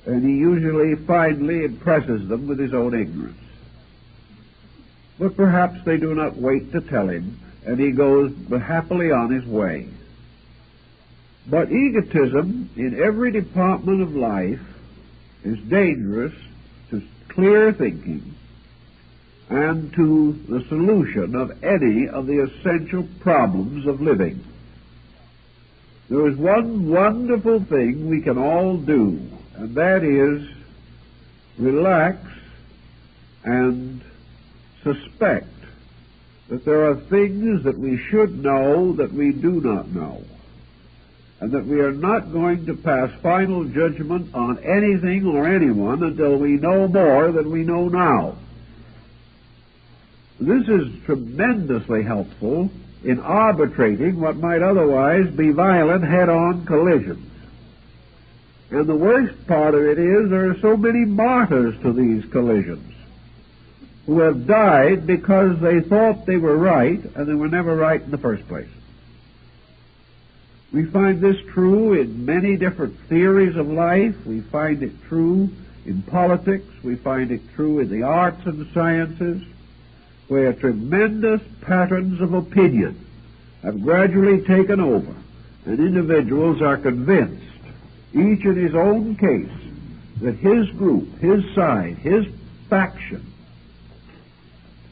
And he usually finally impresses them with his own ignorance. But perhaps they do not wait to tell him, and he goes happily on his way. But egotism in every department of life is dangerous to clear thinking and to the solution of any of the essential problems of living. There is one wonderful thing we can all do, and that is relax and suspect that there are things that we should know that we do not know, and that we are not going to pass final judgment on anything or anyone until we know more than we know now. This is tremendously helpful in arbitrating what might otherwise be violent head-on collisions. And the worst part of it is there are so many martyrs to these collisions who have died because they thought they were right and they were never right in the first place. We find this true in many different theories of life. We find it true in politics. We find it true in the arts and sciences, where tremendous patterns of opinion have gradually taken over, and individuals are convinced, each in his own case, that his group, his side, his faction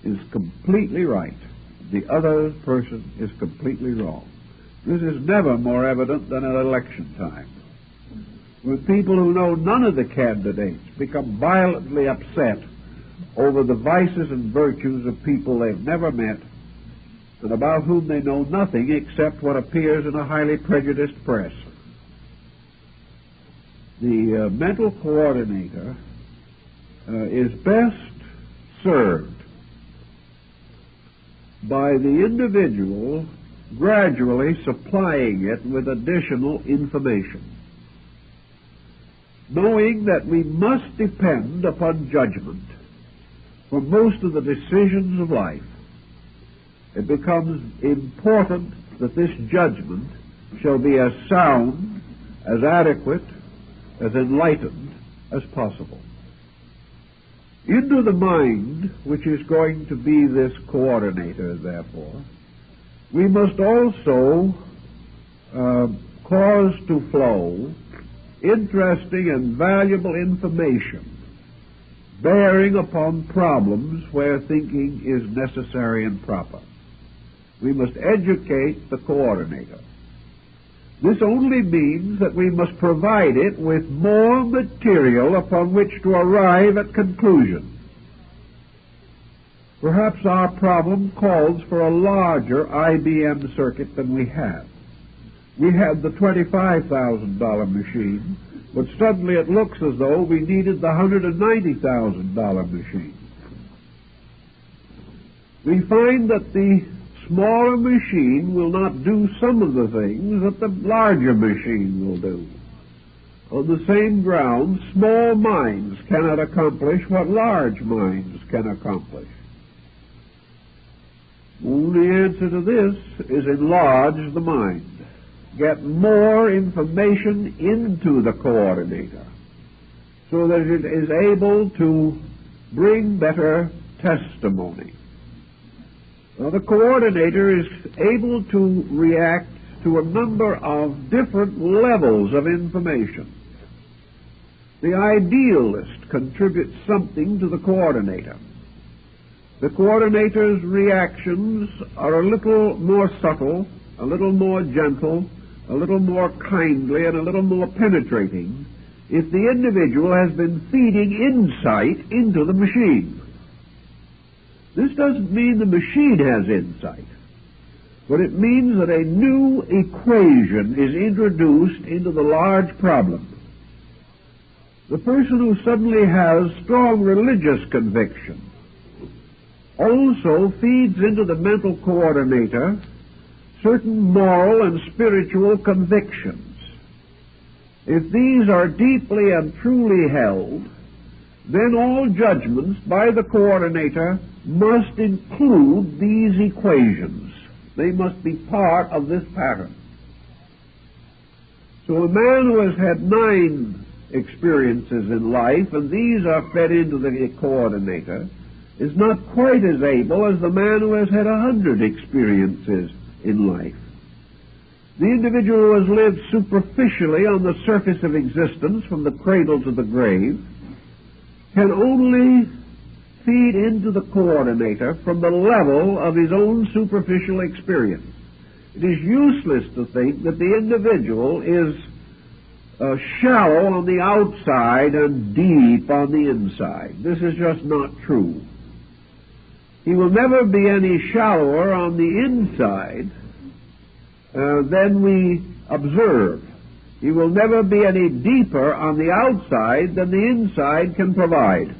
is completely right. The other person is completely wrong. This is never more evident than at election time, when people who know none of the candidates become violently upset over the vices and virtues of people they've never met and about whom they know nothing except what appears in a highly prejudiced press. The mental coordinator is best served by the individual gradually supplying it with additional information, knowing that we must depend upon judgment for most of the decisions of life. It becomes important that this judgment shall be as sound, as adequate, as enlightened as possible. Into the mind, which is going to be this coordinator, therefore, we must also cause to flow interesting and valuable information bearing upon problems where thinking is necessary and proper. We must educate the coordinator. This only means that we must provide it with more material upon which to arrive at conclusions. Perhaps our problem calls for a larger IBM circuit than we have. We had the $25,000 machine, but suddenly it looks as though we needed the $190,000 machine. We find that the smaller machine will not do some of the things that the larger machine will do. On the same ground, small minds cannot accomplish what large minds can accomplish. The only answer to this is enlarge the mind. Get more information into the coordinator so that it is able to bring better testimony. Now, the coordinator is able to react to a number of different levels of information. The idealist contributes something to the coordinator. The coordinator's reactions are a little more subtle, a little more gentle, a little more kindly, and a little more penetrating if the individual has been feeding insight into the machine. This doesn't mean the machine has insight, but it means that a new equation is introduced into the large problem. The person who suddenly has strong religious conviction also feeds into the mental coordinator certain moral and spiritual convictions. If these are deeply and truly held, then all judgments by the coordinator must include these equations. They must be part of this pattern. So a man who has had 9 experiences in life, and these are fed into the coordinator, is not quite as able as the man who has had 100 experiences in life. The individual who has lived superficially on the surface of existence from the cradle to the grave can only feed into the coordinator from the level of his own superficial experience. It is useless to think that the individual is shallow on the outside and deep on the inside. This is just not true. He will never be any shallower on the inside than we observe. He will never be any deeper on the outside than the inside can provide.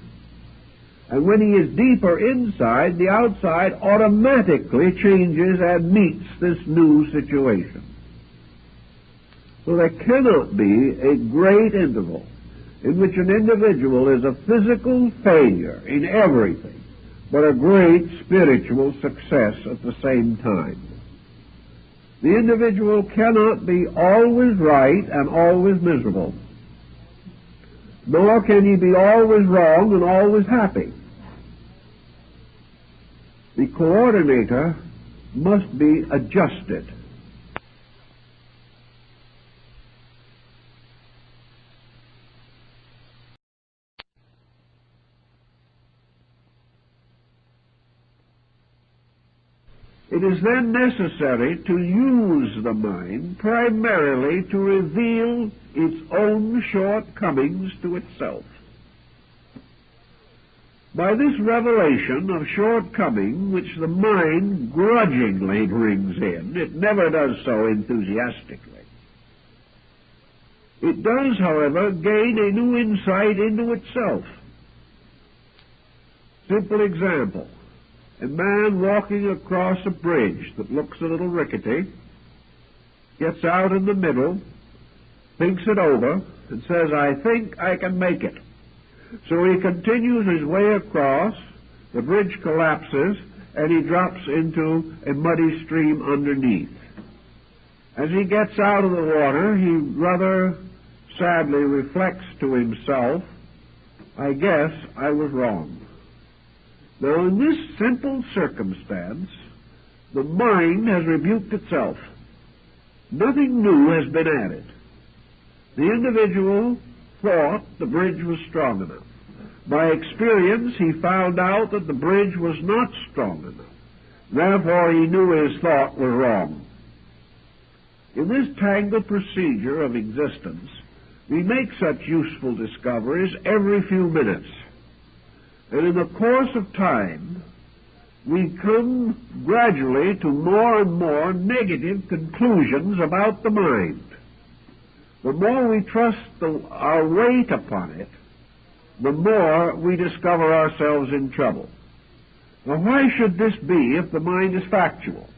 And when he is deeper inside, the outside automatically changes and meets this new situation. So there cannot be a great interval in which an individual is a physical failure in everything, but a great spiritual success at the same time. The individual cannot be always right and always miserable, nor can he be always wrong and always happy. The coordinator must be adjusted. It is then necessary to use the mind primarily to reveal its own shortcomings to itself. By this revelation of shortcoming, which the mind grudgingly brings in, it never does so enthusiastically, It does, however, gain a new insight into itself. Simple example. A man walking across a bridge that looks a little rickety gets out in the middle, thinks it over, and says, "I think I can make it." So he continues his way across, the bridge collapses, and he drops into a muddy stream underneath. As he gets out of the water, he rather sadly reflects to himself, "I guess I was wrong." Now, in this simple circumstance, the mind has rebuked itself. Nothing new has been added. The individual thought the bridge was strong enough. By experience, he found out that the bridge was not strong enough. Therefore, he knew his thought was wrong. In this tangled procedure of existence, we make such useful discoveries every few minutes. And in the course of time, we come gradually to more and more negative conclusions about the mind. The more we trust our weight upon it, the more we discover ourselves in trouble. Now, why should this be if the mind is factual?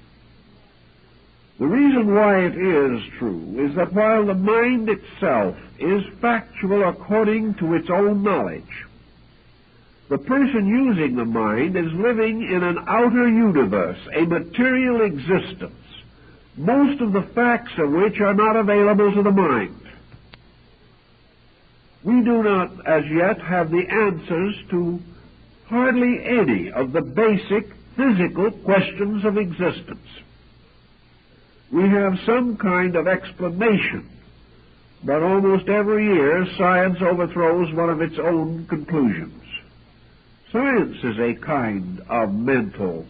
The reason why it is true is that while the mind itself is factual according to its own knowledge, the person using the mind is living in an outer universe, a material existence, most of the facts of which are not available to the mind. We do not as yet have the answers to hardly any of the basic physical questions of existence. We have some kind of explanation, but almost every year science overthrows one of its own conclusions. Science is a kind of mental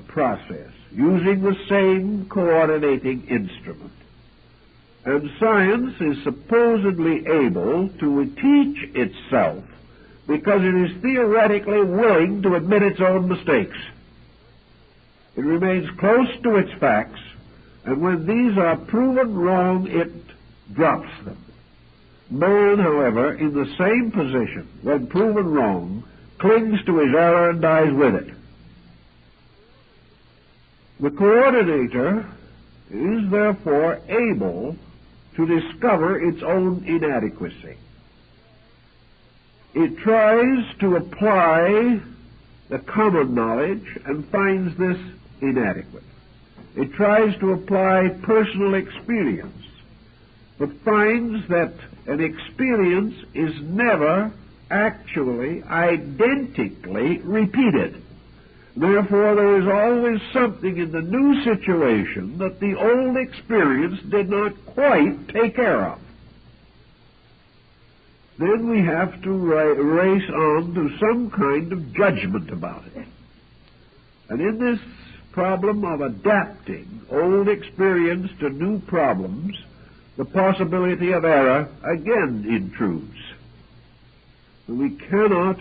process, using the same coordinating instrument. And science is supposedly able to teach itself because it is theoretically willing to admit its own mistakes. It remains close to its facts, and when these are proven wrong, it drops them. Man, however, in the same position, when proven wrong, clings to his error and dies with it. The coordinator is therefore able to discover its own inadequacy. It tries to apply the common knowledge and finds this inadequate. It tries to apply personal experience, but finds that an experience is never actually identically repeated. Therefore, there is always something in the new situation that the old experience did not quite take care of. Then we have to race on to some kind of judgment about it. And in this problem of adapting old experience to new problems, the possibility of error again intrudes. We cannot,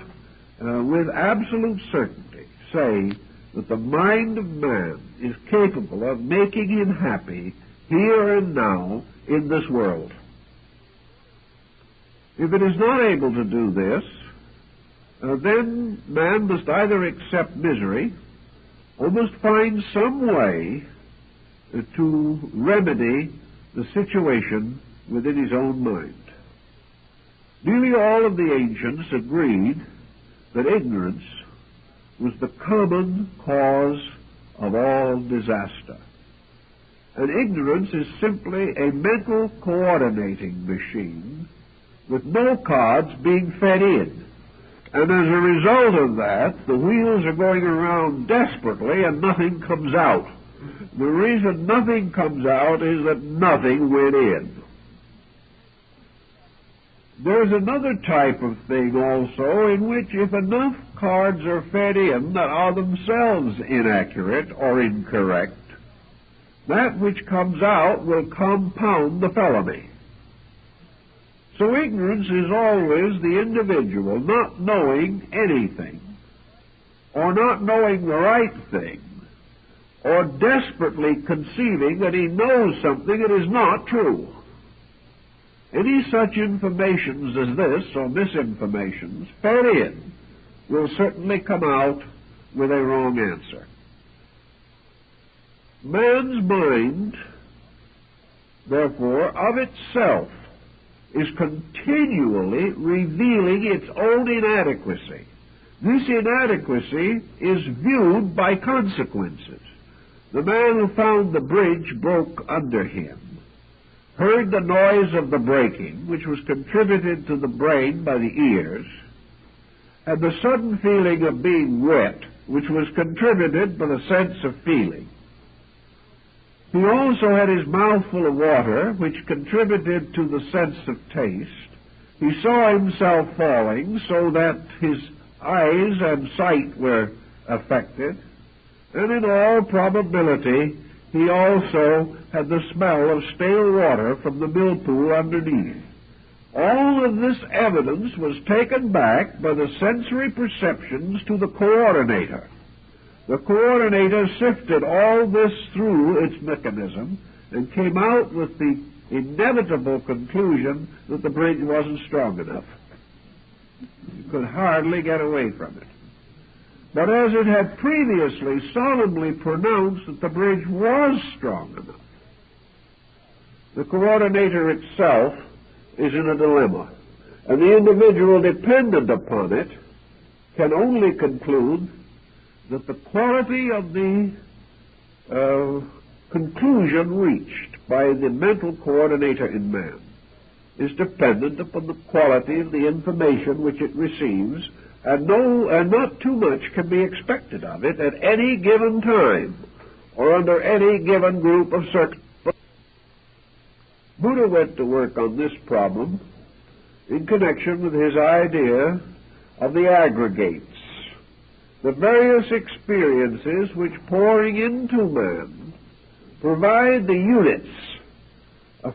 with absolute certainty, say that the mind of man is capable of making him happy here and now in this world. If it is not able to do this, then man must either accept misery or must find some way to remedy the situation within his own mind. Nearly all of the ancients agreed that ignorance was the common cause of all disaster. And ignorance is simply a mental coordinating machine with no cards being fed in. And as a result of that, the wheels are going around desperately and nothing comes out. The reason nothing comes out is that nothing went in. There's another type of thing also in which if enough cards are fed in that are themselves inaccurate or incorrect, that which comes out will compound the felony. So ignorance is always the individual not knowing anything, or not knowing the right thing, or desperately conceiving that he knows something that is not true. Any such informations as this, or misinformations, fed in, will certainly come out with a wrong answer. Man's mind, therefore, of itself, is continually revealing its own inadequacy. This inadequacy is viewed by consequences. The man who found the bridge broke under him, heard the noise of the breaking, which was contributed to the brain by the ears, had the sudden feeling of being wet, which was contributed by the sense of feeling. He also had his mouth full of water, which contributed to the sense of taste. He saw himself falling, so that his eyes and sight were affected. And in all probability, he also had the smell of stale water from the mill pool underneath. All of this evidence was taken back by the sensory perceptions to the coordinator. The coordinator sifted all this through its mechanism and came out with the inevitable conclusion that the bridge wasn't strong enough. You could hardly get away from it. But as it had previously solemnly pronounced that the bridge was strong enough, the coordinator itself is in a dilemma, and the individual dependent upon it can only conclude that the quality of the conclusion reached by the mental coordinator in man is dependent upon the quality of the information which it receives, and not too much can be expected of it at any given time or under any given group of circumstances. Buddha went to work on this problem in connection with his idea of the aggregates, the various experiences which, pouring into man, provide the units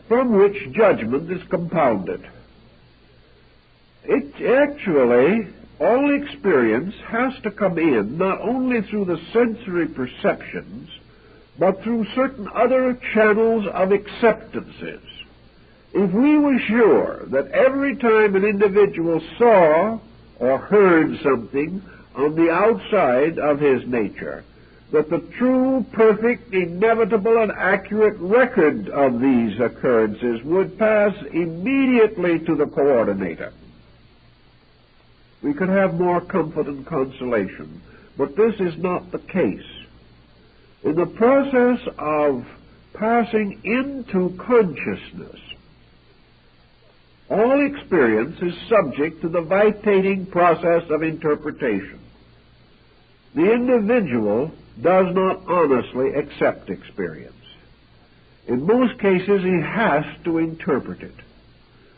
from which judgment is compounded. All experience has to come in not only through the sensory perceptions, but through certain other channels of acceptances. If we were sure that every time an individual saw or heard something on the outside of his nature, that the true, perfect, inevitable, and accurate record of these occurrences would pass immediately to the coordinator, we could have more comfort and consolation. But this is not the case. In the process of passing into consciousness, all experience is subject to the vitating process of interpretation. The individual does not honestly accept experience. In most cases, he has to interpret it.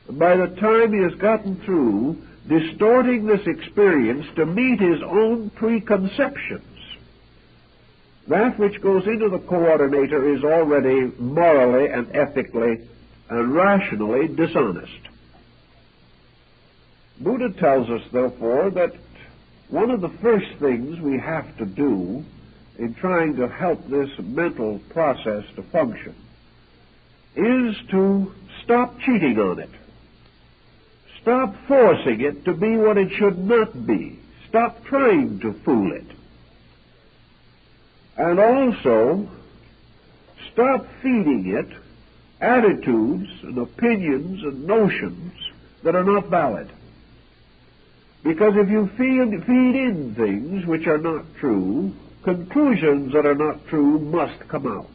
And by the time he has gotten through distorting this experience to meet his own preconceptions, that which goes into the coordinator is already morally and ethically and rationally dishonest. Buddha tells us, therefore, that one of the first things we have to do in trying to help this mental process to function is to stop cheating on it. Stop forcing it to be what it should not be. Stop trying to fool it. And also, stop feeding it attitudes and opinions and notions that are not valid. Because if you feed in things which are not true, conclusions that are not true must come out.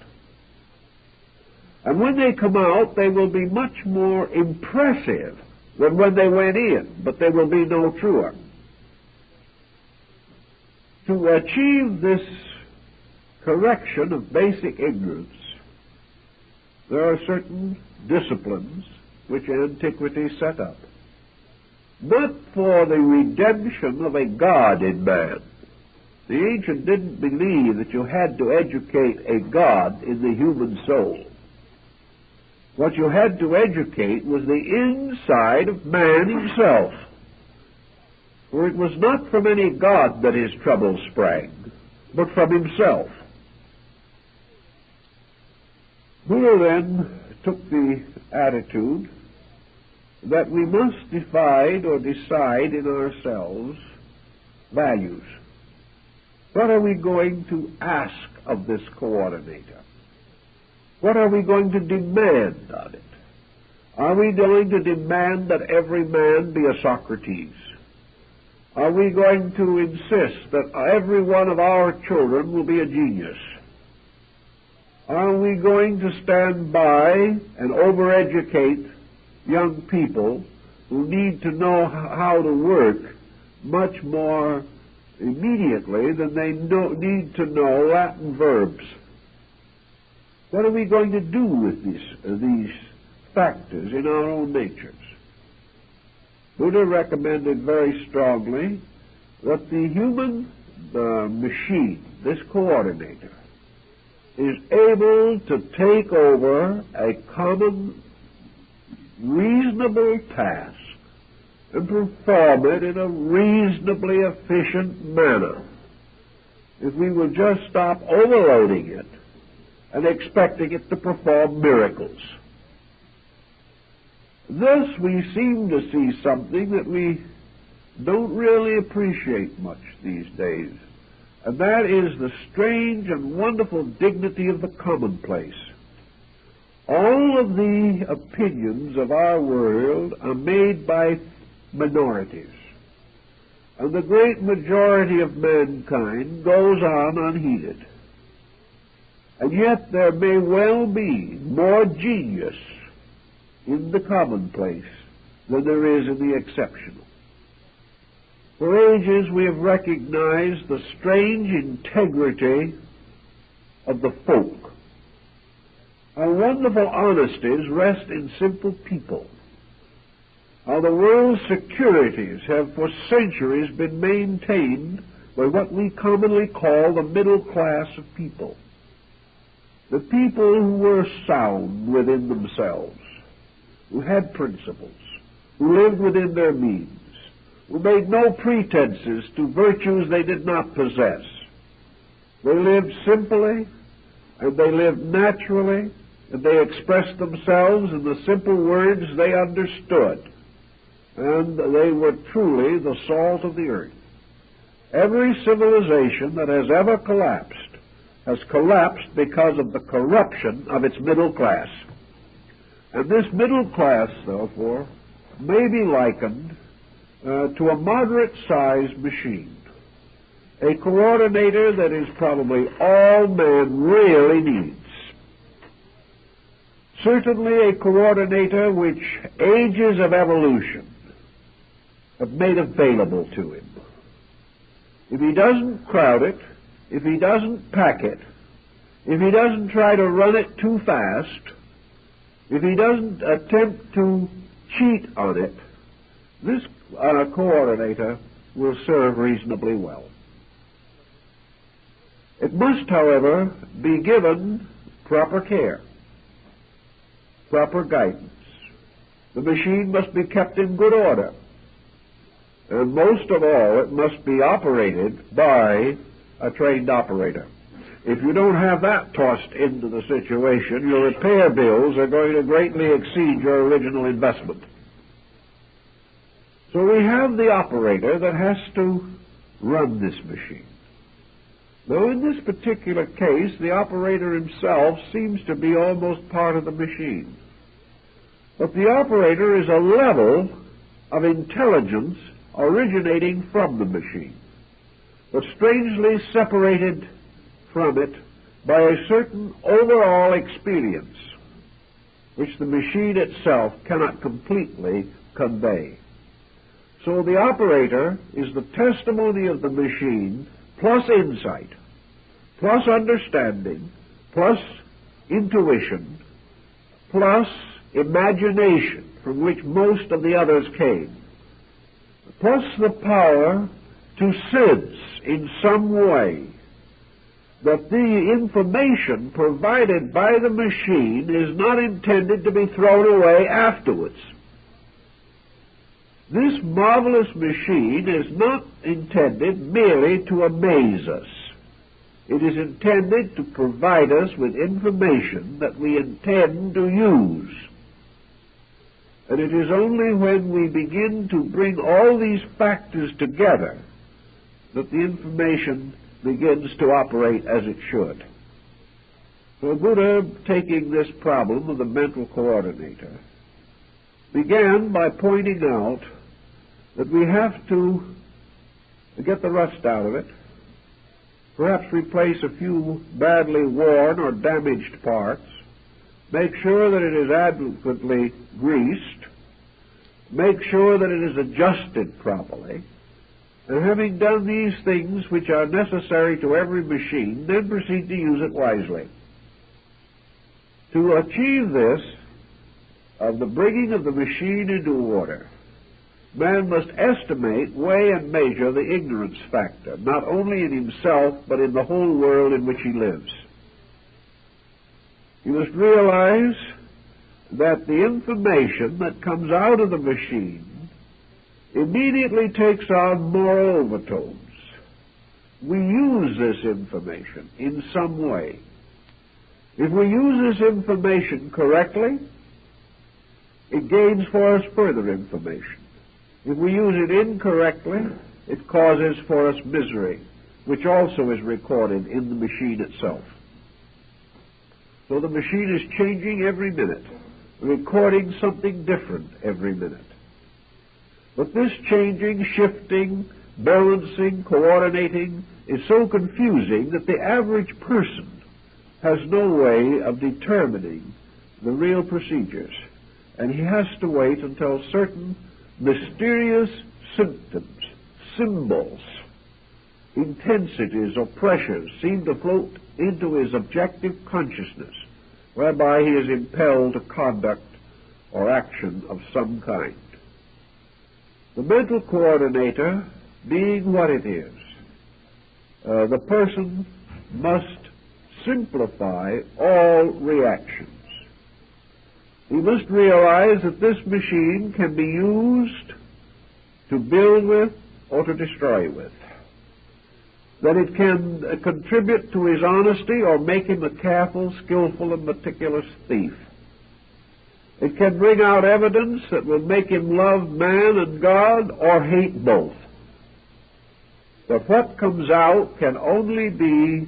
And when they come out, they will be much more impressive than when they went in, but they will be no truer. To achieve this correction of basic ignorance, there are certain disciplines which antiquity set up, not for the redemption of a God in man. The ancient didn't believe that you had to educate a God in the human soul. What you had to educate was the inside of man himself. For it was not from any God that his trouble sprang, but from himself. Buddha then took the attitude that we must decide in ourselves values. What are we going to ask of this coordinator? What are we going to demand of it? Are we going to demand that every man be a Socrates? Are we going to insist that every one of our children will be a genius? Are we going to stand by and overeducate young people who need to know how to work much more immediately than they need to know Latin verbs? What are we going to do with these factors in our own natures? Buddha recommended very strongly that the human machine, this coordinator, is able to take over a common, reasonable task and perform it in a reasonably efficient manner if we will just stop overloading it and expecting it to perform miracles. Thus we seem to see something that we don't really appreciate much these days, and that is the strange and wonderful dignity of the commonplace. All of the opinions of our world are made by minorities, and the great majority of mankind goes on unheeded. And yet there may well be more genius in the commonplace than there is in the exceptional. For ages we have recognized the strange integrity of the folk. How wonderful honesties rest in simple people. How the world's securities have for centuries been maintained by what we commonly call the middle class of people. The people who were sound within themselves, who had principles, who lived within their means, who made no pretenses to virtues they did not possess. They lived simply, and they lived naturally, and they expressed themselves in the simple words they understood, and they were truly the salt of the earth. Every civilization that has ever collapsed has collapsed because of the corruption of its middle class. And this middle class, therefore, may be likened to a moderate-sized machine, a coordinator that is probably all man really needs. Certainly a coordinator which ages of evolution have made available to him. If he doesn't crowd it, if he doesn't pack it, if he doesn't try to run it too fast, if he doesn't attempt to cheat on it, this coordinator will serve reasonably well. It must, however, be given proper care, proper guidance. The machine must be kept in good order, and most of all, it must be operated by a trained operator. If you don't have that tossed into the situation, your repair bills are going to greatly exceed your original investment. So we have the operator that has to run this machine. Though in this particular case, the operator himself seems to be almost part of the machine. But the operator is a level of intelligence originating from the machine, but strangely separated from it by a certain overall experience which the machine itself cannot completely convey. So the operator is the testimony of the machine plus insight, plus understanding, plus intuition, plus imagination, from which most of the others came, plus the power to sense in some way that the information provided by the machine is not intended to be thrown away afterwards. This marvelous machine is not intended merely to amaze us. It is intended to provide us with information that we intend to use. And it is only when we begin to bring all these factors together that the information begins to operate as it should. So Buddha, taking this problem of the mental coordinator, began by pointing out that we have to get the rust out of it, perhaps replace a few badly worn or damaged parts, make sure that it is adequately greased, make sure that it is adjusted properly, and having done these things which are necessary to every machine, then proceed to use it wisely. To achieve this, of the bringing of the machine into order, man must estimate, weigh, and measure the ignorance factor, not only in himself, but in the whole world in which he lives. He must realize that the information that comes out of the machine immediately takes on moral overtones. We use this information in some way. If we use this information correctly, it gains for us further information. If we use it incorrectly, it causes for us misery, which also is recorded in the machine itself. So the machine is changing every minute, recording something different every minute. But this changing, shifting, balancing, coordinating is so confusing that the average person has no way of determining the real procedures, and he has to wait until certain mysterious symptoms, symbols, intensities or pressures seem to float into his objective consciousness, whereby he is impelled to conduct or action of some kind. The mental coordinator being what it is, the person must simplify all reactions. He must realize that this machine can be used to build with or to destroy with, that it can contribute to his honesty or make him a careful, skillful, and meticulous thief. It can bring out evidence that will make him love man and God or hate both. But what comes out can only be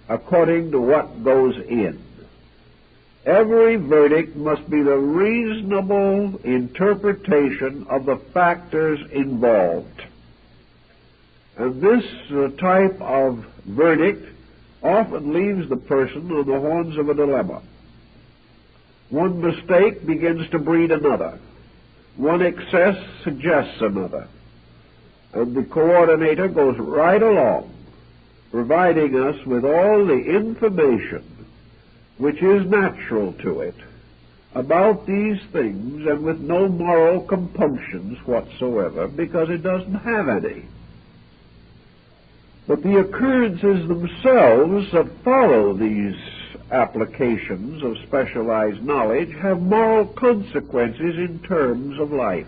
according to what goes in. Every verdict must be the reasonable interpretation of the factors involved. And this type of verdict often leaves the person on the horns of a dilemma. One mistake begins to breed another. One excess suggests another. And the coordinator goes right along, providing us with all the information which is natural to it about these things, and with no moral compunctions whatsoever, because it doesn't have any. But the occurrences themselves that follow these applications of specialized knowledge have moral consequences in terms of life.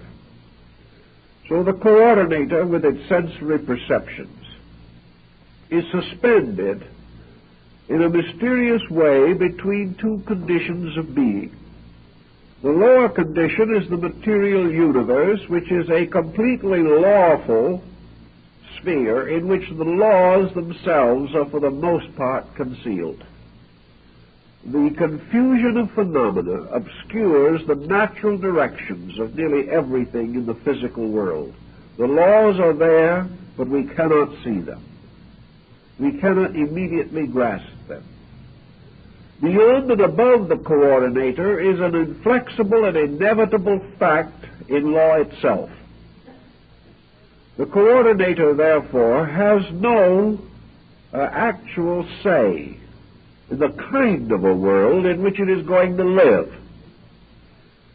So the coordinator, with its sensory perceptions, is suspended in a mysterious way between two conditions of being. The lower condition is the material universe, which is a completely lawful sphere in which the laws themselves are for the most part concealed. The confusion of phenomena obscures the natural directions of nearly everything in the physical world. The laws are there, but we cannot see them. We cannot immediately grasp them. Beyond and above the coordinator is an inflexible and inevitable fact in law itself. The coordinator, therefore, has no actual say in the kind of a world in which it is going to live.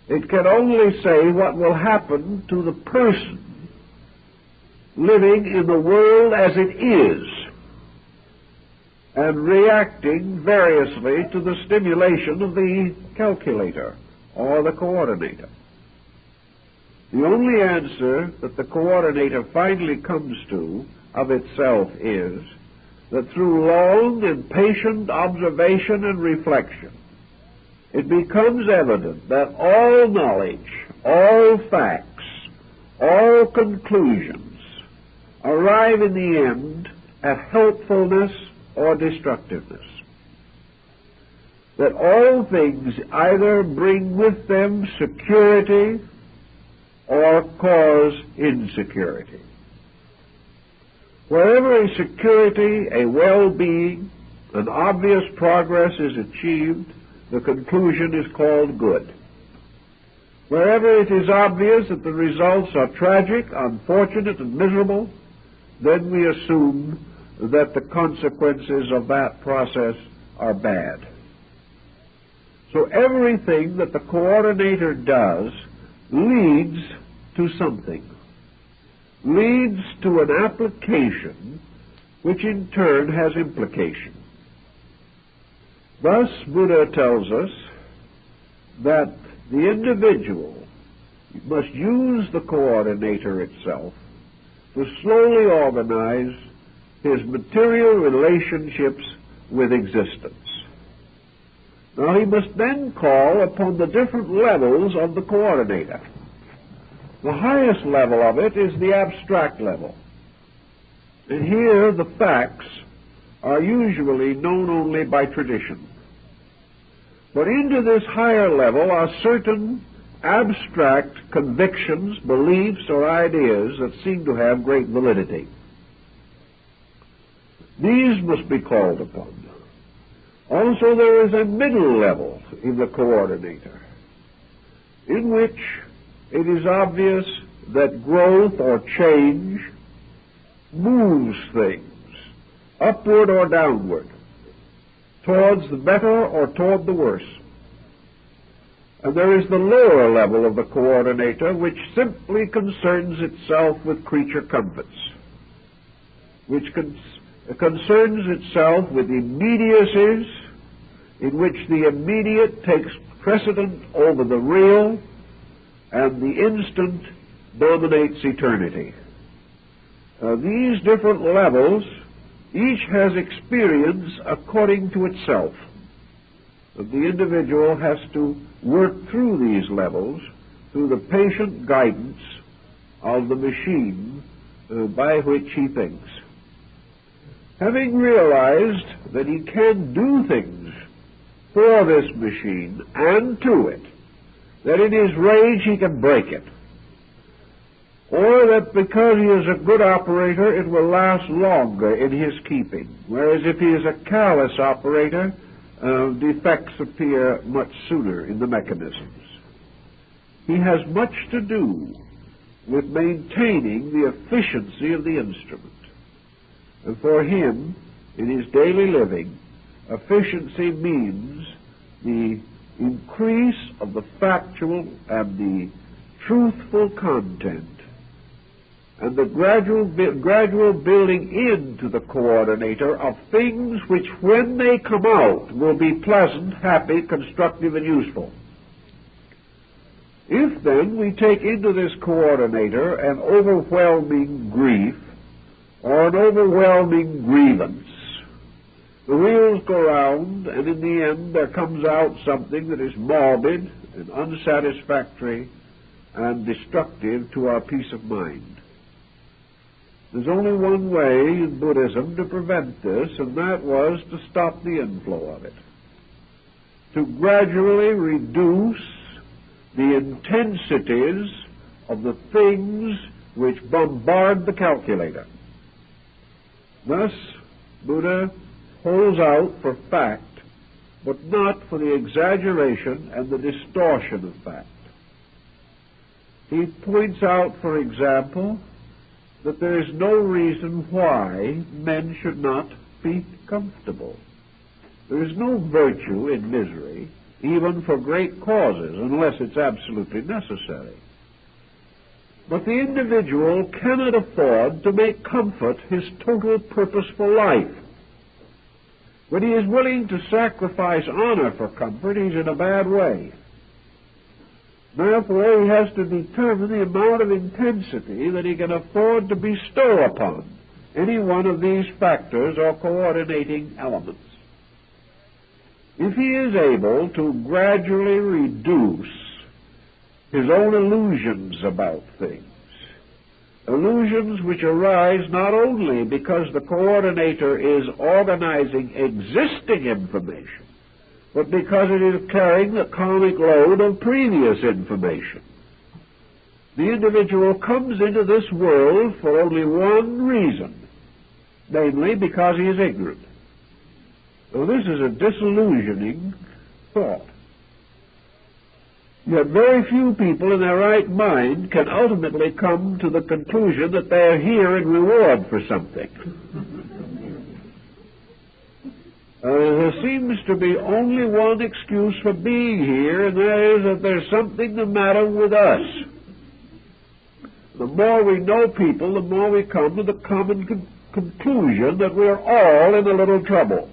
It can only say what will happen to the person living in the world as it is, and reacting variously to the stimulation of the calculator or the coordinator. The only answer that the coordinator finally comes to of itself is that through long and patient observation and reflection, it becomes evident that all knowledge, all facts, all conclusions arrive in the end at helpfulness or destructiveness. That all things either bring with them security or cause insecurity. Wherever a security, a well-being, an obvious progress is achieved, the conclusion is called good. Wherever it is obvious that the results are tragic, unfortunate, and miserable, then we assume that the consequences of that process are bad. So everything that the coordinator does leads to something, leads to an application which in turn has implication. Thus, Buddha tells us that the individual must use the coordinator itself to slowly organize his material relationships with existence. Now, he must then call upon the different levels of the coordinator. The highest level of it is the abstract level. And here the facts are usually known only by tradition. But into this higher level are certain abstract convictions, beliefs, or ideas that seem to have great validity. These must be called upon. Also, there is a middle level in the coordinator, in which it is obvious that growth or change moves things upward or downward, towards the better or toward the worse. And there is the lower level of the coordinator, which simply concerns itself with creature comforts, which concerns itself with immediacies, in which the immediate takes precedent over the real, and the instant dominates eternity. These different levels, each has experience according to itself. And the individual has to work through these levels through the patient guidance of the machine by which he thinks. Having realized that he can do things for this machine and to it, that in his rage he can break it, or that because he is a good operator it will last longer in his keeping, whereas if he is a careless operator, defects appear much sooner in the mechanisms. He has much to do with maintaining the efficiency of the instrument. And for him, in his daily living, efficiency means the increase of the factual and the truthful content, and the gradual building into the coordinator of things which, when they come out, will be pleasant, happy, constructive, and useful. If, then, we take into this coordinator an overwhelming grief or an overwhelming grievance, the wheels go round, and in the end there comes out something that is morbid and unsatisfactory and destructive to our peace of mind. There's only one way in Buddhism to prevent this, and that was to stop the inflow of it, to gradually reduce the intensities of the things which bombard the calculator. Thus, Buddha holds out for fact, but not for the exaggeration and the distortion of fact. He points out, for example, that there is no reason why men should not be comfortable. There is no virtue in misery, even for great causes, unless it's absolutely necessary. But the individual cannot afford to make comfort his total purpose for life. When he is willing to sacrifice honor for comfort, he's in a bad way. Therefore, he has to determine the amount of intensity that he can afford to bestow upon any one of these factors or coordinating elements. If he is able to gradually reduce his own illusions about things. Illusions which arise not only because the coordinator is organizing existing information, but because it is carrying the karmic load of previous information. The individual comes into this world for only one reason, namely because he is ignorant. Now, this is a disillusioning thought. Yet very few people in their right mind can ultimately come to the conclusion that they are here in reward for something. There seems to be only one excuse for being here, and that is that there's something the matter with us. The more we know people, the more we come to the common conclusion that we're all in a little trouble.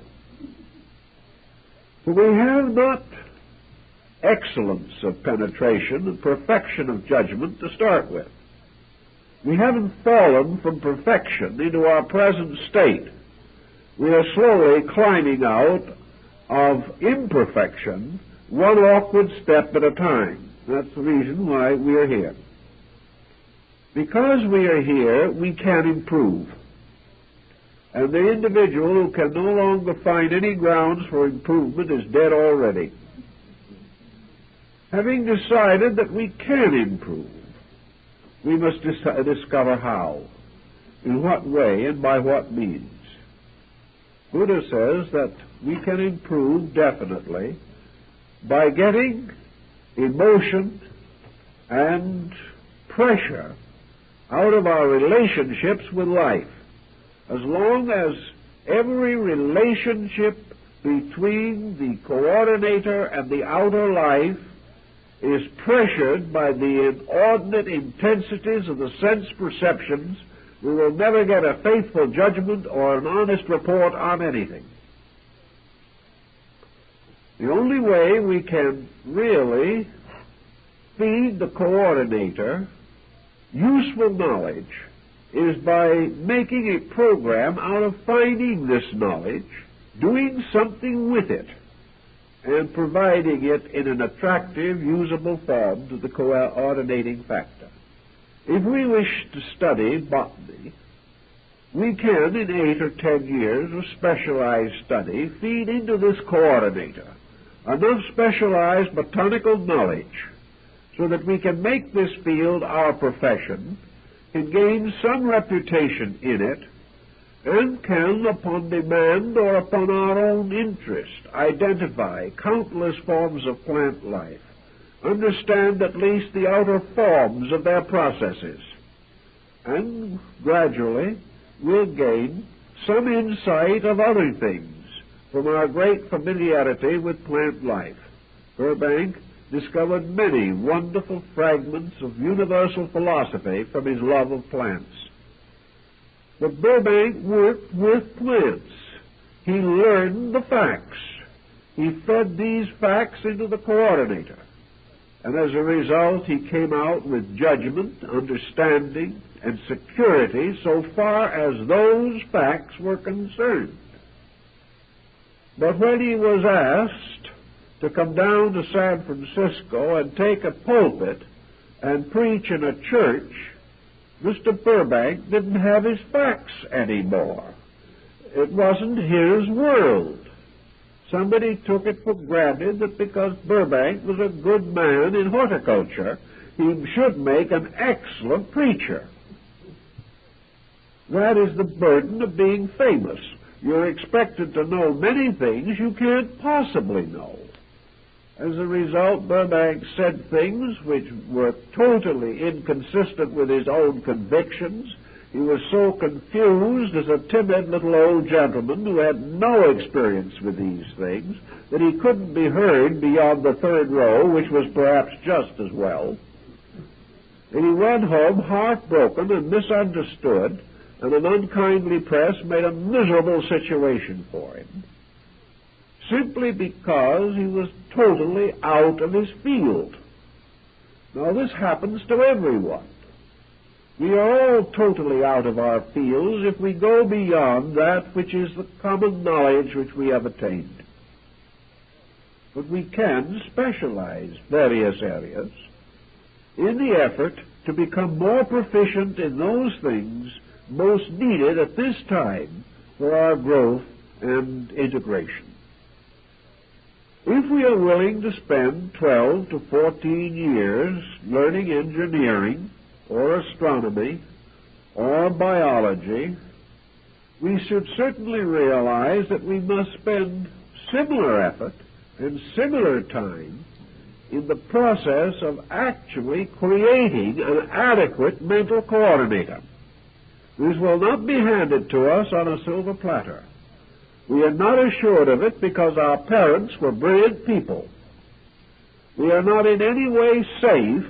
For we have not excellence of penetration and perfection of judgment to start with. We haven't fallen from perfection into our present state. We are slowly climbing out of imperfection, one awkward step at a time. That's the reason why we are here. Because we are here, we can improve. And the individual who can no longer find any grounds for improvement is dead already. Having decided that we can improve, we must discover how, in what way, and by what means. Buddha says that we can improve definitely by getting emotion and pressure out of our relationships with life. As long as every relationship between the coordinator and the outer life is pressured by the inordinate intensities of the sense perceptions, we will never get a faithful judgment or an honest report on anything. The only way we can really feed the coordinator useful knowledge is by making a program out of finding this knowledge, doing something with it, and providing it in an attractive, usable form to the coordinating factor. If we wish to study botany, we can, in 8 or 10 years of specialized study, feed into this coordinator enough specialized botanical knowledge so that we can make this field our profession, can gain some reputation in it, and can, upon demand or upon our own interest, identify countless forms of plant life, understand at least the outer forms of their processes, and gradually we'll gain some insight of other things from our great familiarity with plant life. Burbank discovered many wonderful fragments of universal philosophy from his love of plants. But Burbank worked with plants. He learned the facts. He fed these facts into the coordinator. And as a result, he came out with judgment, understanding, and security so far as those facts were concerned. But when he was asked to come down to San Francisco and take a pulpit and preach in a church, Mr. Burbank didn't have his facts anymore. It wasn't his world. Somebody took it for granted that because Burbank was a good man in horticulture, he should make an excellent preacher. That is the burden of being famous. You're expected to know many things you can't possibly know. As a result, Burbank said things which were totally inconsistent with his own convictions. He was so confused as a timid little old gentleman who had no experience with these things that he couldn't be heard beyond the third row, which was perhaps just as well. And he went home heartbroken and misunderstood, and an unkindly press made a miserable situation for him, simply because he was totally out of his field. Now, this happens to everyone. We are all totally out of our fields if we go beyond that which is the common knowledge which we have attained. But we can specialize various areas. in the effort to become more proficient in those things most needed at this time for our growth and integration. If we are willing to spend 12 to 14 years learning engineering or astronomy or biology, we should certainly realize that we must spend similar effort and similar time in the process of actually creating an adequate mental coordinator. This will not be handed to us on a silver platter. We are not assured of it because our parents were brilliant people. We are not in any way safe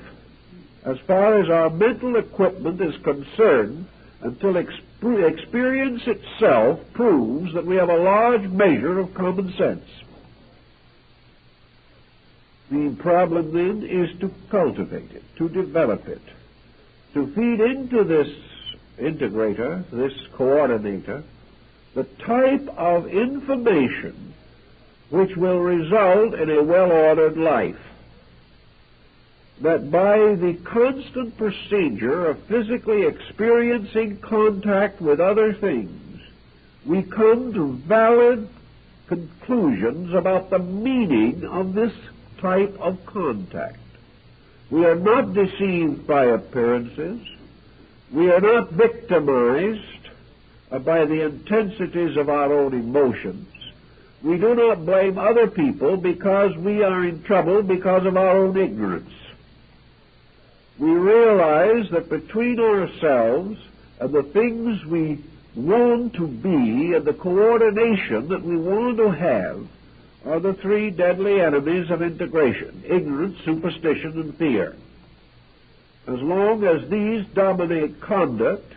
as far as our mental equipment is concerned until experience itself proves that we have a large measure of common sense. The problem then is to cultivate it, to develop it, to feed into this integrator, this coordinator, the type of information which will result in a well-ordered life. That by the constant procedure of physically experiencing contact with other things, we come to valid conclusions about the meaning of this type of contact. We are not deceived by appearances. We are not victimized by the intensities of our own emotions. We do not blame other people because we are in trouble because of our own ignorance. We realize that between ourselves and the things we want to be and the coordination that we want to have are the three deadly enemies of integration: ignorance, superstition, and fear. As long as these dominate conduct,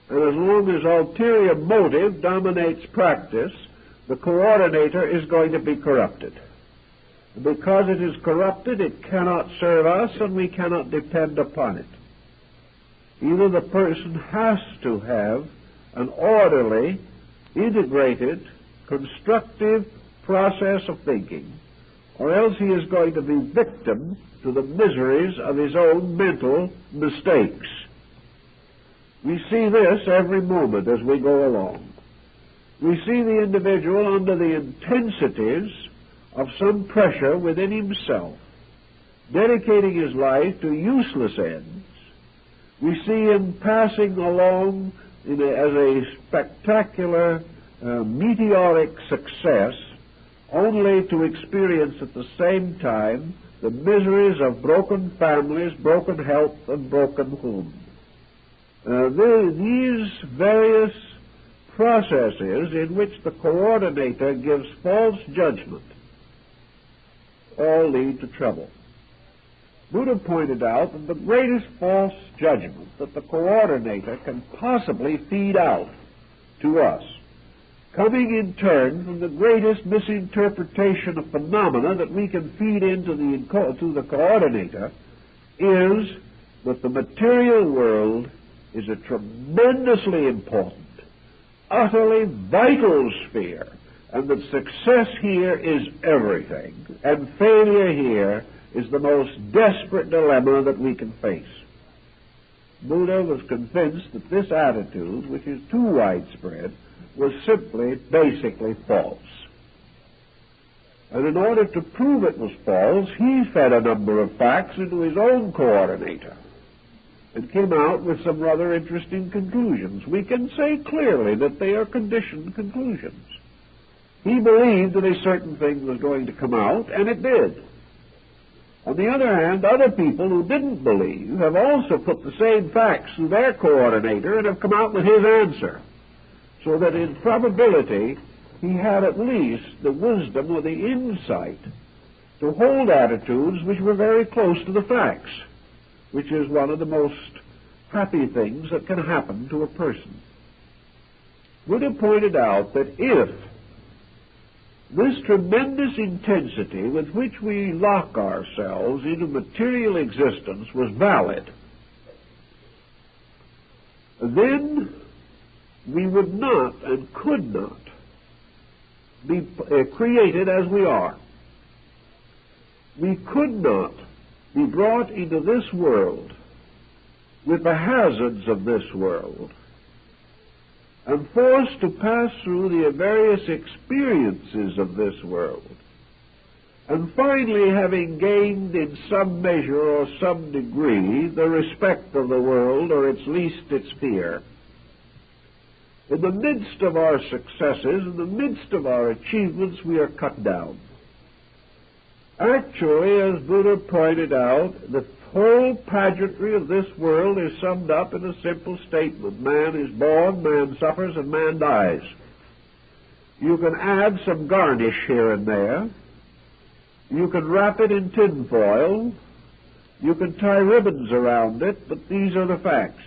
and as long as ulterior motive dominates practice, the coordinator is going to be corrupted. Because it is corrupted, it cannot serve us, and we cannot depend upon it. Either the person has to have an orderly, integrated, constructive process of thinking, or else he is going to be victim to the miseries of his own mental mistakes. We see this every moment as we go along. We see the individual under the intensities of some pressure within himself, dedicating his life to useless ends. We see him passing along as a spectacular, meteoric success, only to experience at the same time the miseries of broken families, broken health, and broken homes. These various processes in which the coordinator gives false judgment all lead to trouble. Buddha pointed out that the greatest false judgment that the coordinator can possibly feed out to us, coming in turn from the greatest misinterpretation of phenomena that we can feed into the coordinator, is that the material world is a tremendously important, utterly vital sphere, and that success here is everything, and failure here is the most desperate dilemma that we can face. Buddha was convinced that this attitude, which is too widespread, was simply, basically false. And in order to prove it was false, he fed a number of facts into his own coordinator and came out with some rather interesting conclusions. We can say clearly that they are conditioned conclusions. He believed that a certain thing was going to come out, and it did. On the other hand, other people who didn't believe have also put the same facts through their coordinator and have come out with his answer. So that in probability, he had at least the wisdom or the insight to hold attitudes which were very close to the facts, which is one of the most happy things that can happen to a person. Buddha pointed out that if this tremendous intensity with which we lock ourselves into material existence was valid, then we would not and could not be created as we are. We could not be brought into this world with the hazards of this world and forced to pass through the various experiences of this world, and finally, having gained in some measure or some degree the respect of the world, or at least its fear, in the midst of our successes, in the midst of our achievements, we are cut down. Actually, as Buddha pointed out, the whole pageantry of this world is summed up in a simple statement. Man is born, man suffers, and man dies. You can add some garnish here and there. You can wrap it in tin foil. You can tie ribbons around it, but these are the facts.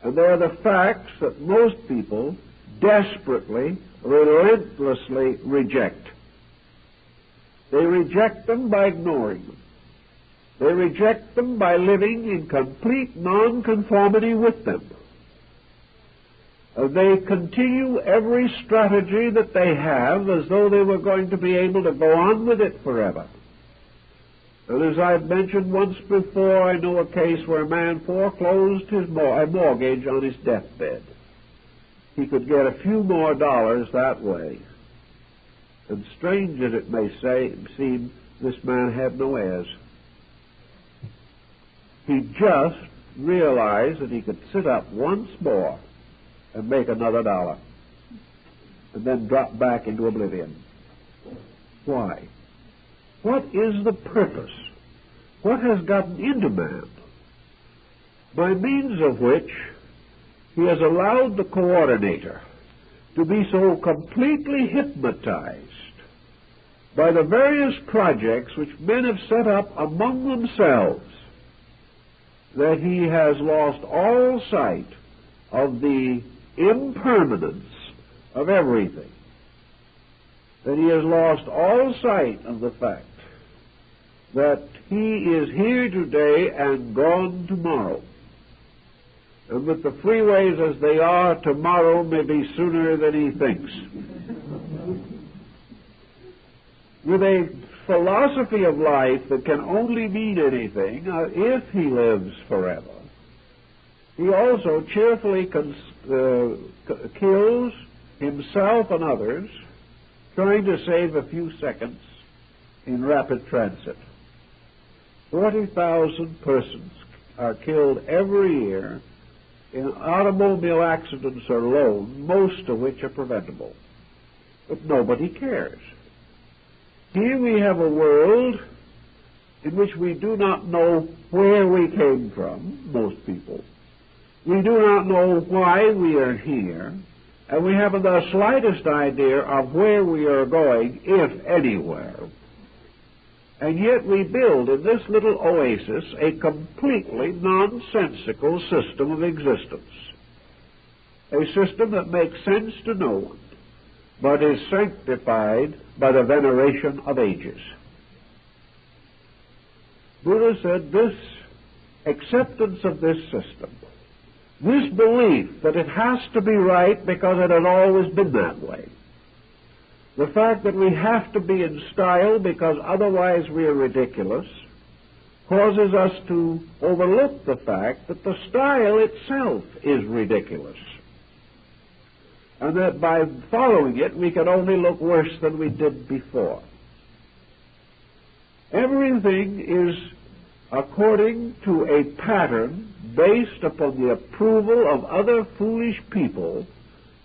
And they're the facts that most people desperately, relentlessly reject. They reject them by ignoring them. They reject them by living in complete nonconformity with them. They continue every strategy that they have as though they were going to be able to go on with it forever. And as I've mentioned once before, I know a case where a man foreclosed his mortgage on his deathbed. He could get a few more dollars that way. And strange as it may seem, this man had no heirs. He just realized that he could sit up once more and make another dollar, and then drop back into oblivion. Why? What is the purpose? What has gotten into man, by means of which he has allowed the coordinator to be so completely hypnotized by the various projects which men have set up among themselves that he has lost all sight of the impermanence of everything, that he has lost all sight of the fact that he is here today and gone tomorrow, and with the freeways as they are, tomorrow may be sooner than he thinks. With a philosophy of life that can only mean anything if he lives forever, he also cheerfully kills himself and others, trying to save a few seconds in rapid transit. 40,000 persons are killed every year in automobile accidents alone, most of which are preventable. But nobody cares. Here we have a world in which we do not know where we came from, most people. We do not know why we are here, and we haven't the slightest idea of where we are going, if anywhere. And yet we build in this little oasis a completely nonsensical system of existence, a system that makes sense to no one, but is sanctified by the veneration of ages. Buddha said this acceptance of this system, this belief that it has to be right because it had always been that way, the fact that we have to be in style because otherwise we are ridiculous, causes us to overlook the fact that the style itself is ridiculous, and that by following it we can only look worse than we did before. Everything is according to a pattern based upon the approval of other foolish people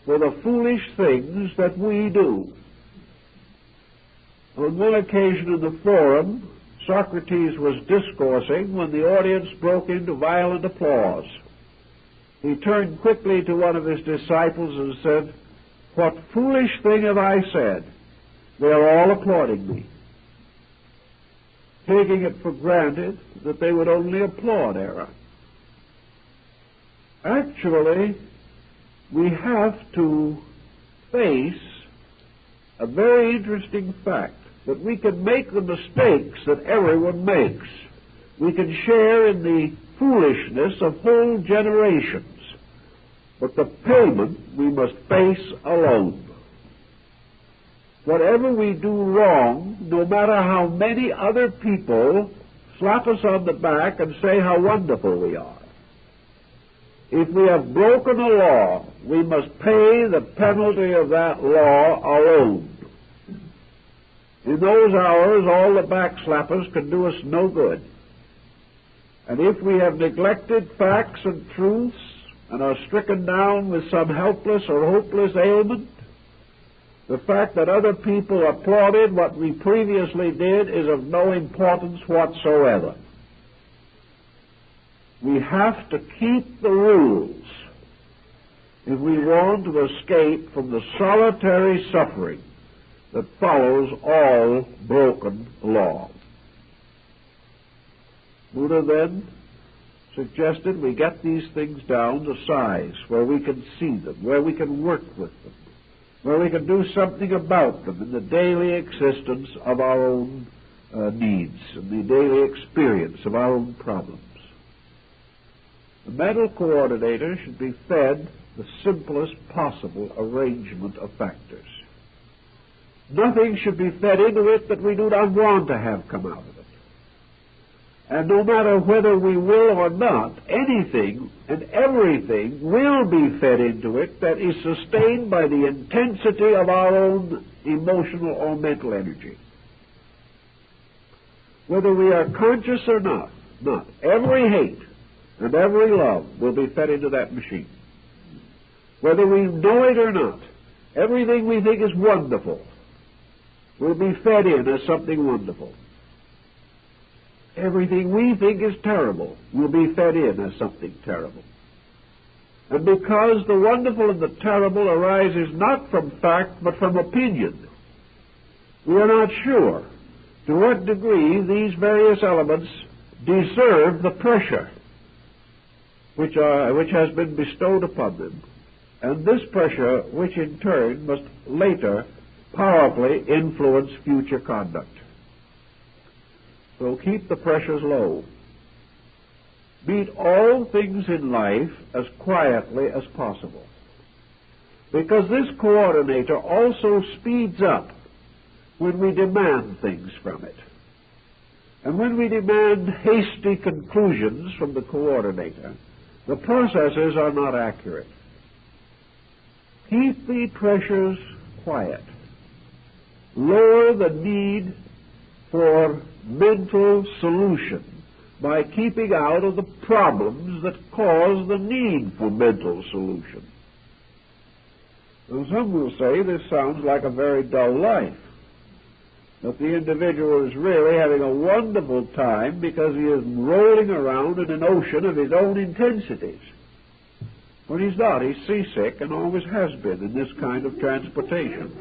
for the foolish things that we do. On one occasion in the forum, Socrates was discoursing when the audience broke into violent applause. He turned quickly to one of his disciples and said, "What foolish thing have I said? They are all applauding me," taking it for granted that they would only applaud error. Actually, we have to face a very interesting fact, that we can make the mistakes that everyone makes. We can share in the foolishness of whole generations, but the payment we must face alone. Whatever we do wrong, no matter how many other people slap us on the back and say how wonderful we are. If we have broken a law, we must pay the penalty of that law alone. In those hours, all the backslappers can do us no good. And if we have neglected facts and truths and are stricken down with some helpless or hopeless ailment, the fact that other people applauded what we previously did is of no importance whatsoever. We have to keep the rules if we want to escape from the solitary suffering that follows all broken law. Buddha then suggested we get these things down to size where we can see them, where we can work with them, where we can do something about them in the daily existence of our own needs and the daily experience of our own problems. The mental coordinator should be fed the simplest possible arrangement of factors. Nothing should be fed into it that we do not want to have come out of it. And no matter whether we will or not, anything and everything will be fed into it that is sustained by the intensity of our own emotional or mental energy. Whether we are conscious or not, every hate and every love will be fed into that machine. Whether we know it or not, everything we think is wonderful will be fed in as something wonderful. Everything we think is terrible will be fed in as something terrible. And because the wonderful and the terrible arises not from fact but from opinion, we are not sure to what degree these various elements deserve the pressure which has been bestowed upon them, and this pressure which in turn must later powerfully influence future conduct. So keep the pressures low. Meet all things in life as quietly as possible, because this coordinator also speeds up when we demand things from it. And when we demand hasty conclusions from the coordinator, the processes are not accurate. Keep the pressures quiet. Lower the need for mental solution by keeping out of the problems that cause the need for mental solution. And some will say this sounds like a very dull life, that the individual is really having a wonderful time because he is rolling around in an ocean of his own intensities. But he's not. He's seasick and always has been in this kind of transportation.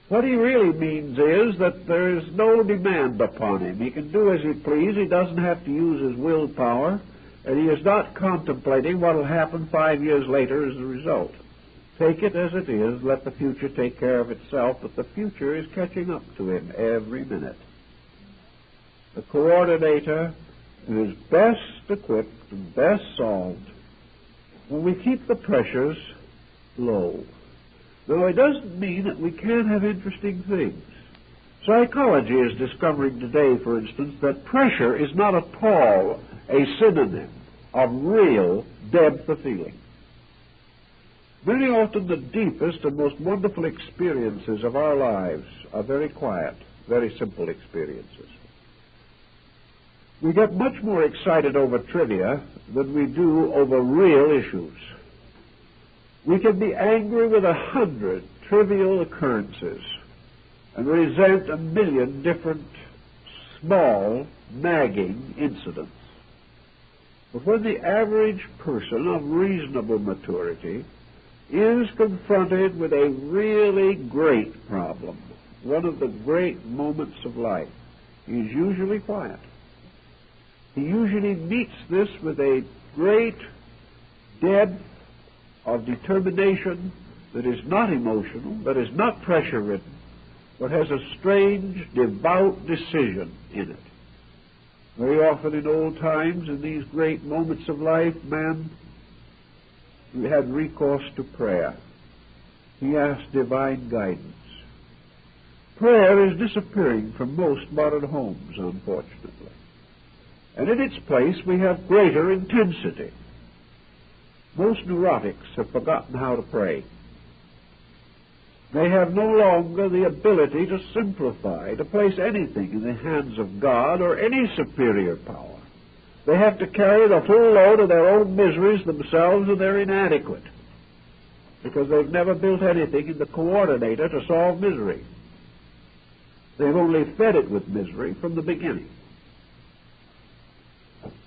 What he really means is that there is no demand upon him. He can do as he pleases. He doesn't have to use his willpower, and he is not contemplating what will happen 5 years later as a result. Take it as it is, let the future take care of itself, but the future is catching up to him every minute. The coordinator is best equipped and best solved when we keep the pressures low. Now, it doesn't mean that we can't have interesting things. Psychology is discovering today, for instance, that pressure is not at all a synonym of real depth of feeling. Very often the deepest and most wonderful experiences of our lives are very quiet, very simple experiences. We get much more excited over trivia than we do over real issues. We can be angry with 100 trivial occurrences and resent 1,000,000 different small, nagging incidents. But when the average person of reasonable maturity is confronted with a really great problem, one of the great moments of life, he is usually quiet. He usually meets this with a great depth of determination that is not emotional, that is not pressure-ridden, but has a strange, devout decision in it. Very often in old times, in these great moments of life, man had recourse to prayer. He asked divine guidance. Prayer is disappearing from most modern homes, unfortunately. And in its place, we have greater intensity. Most neurotics have forgotten how to pray. They have no longer the ability to simplify, to place anything in the hands of God or any superior power. They have to carry the full load of their own miseries themselves, and they're inadequate because they've never built anything in the coordinator to solve misery. They've only fed it with misery from the beginning.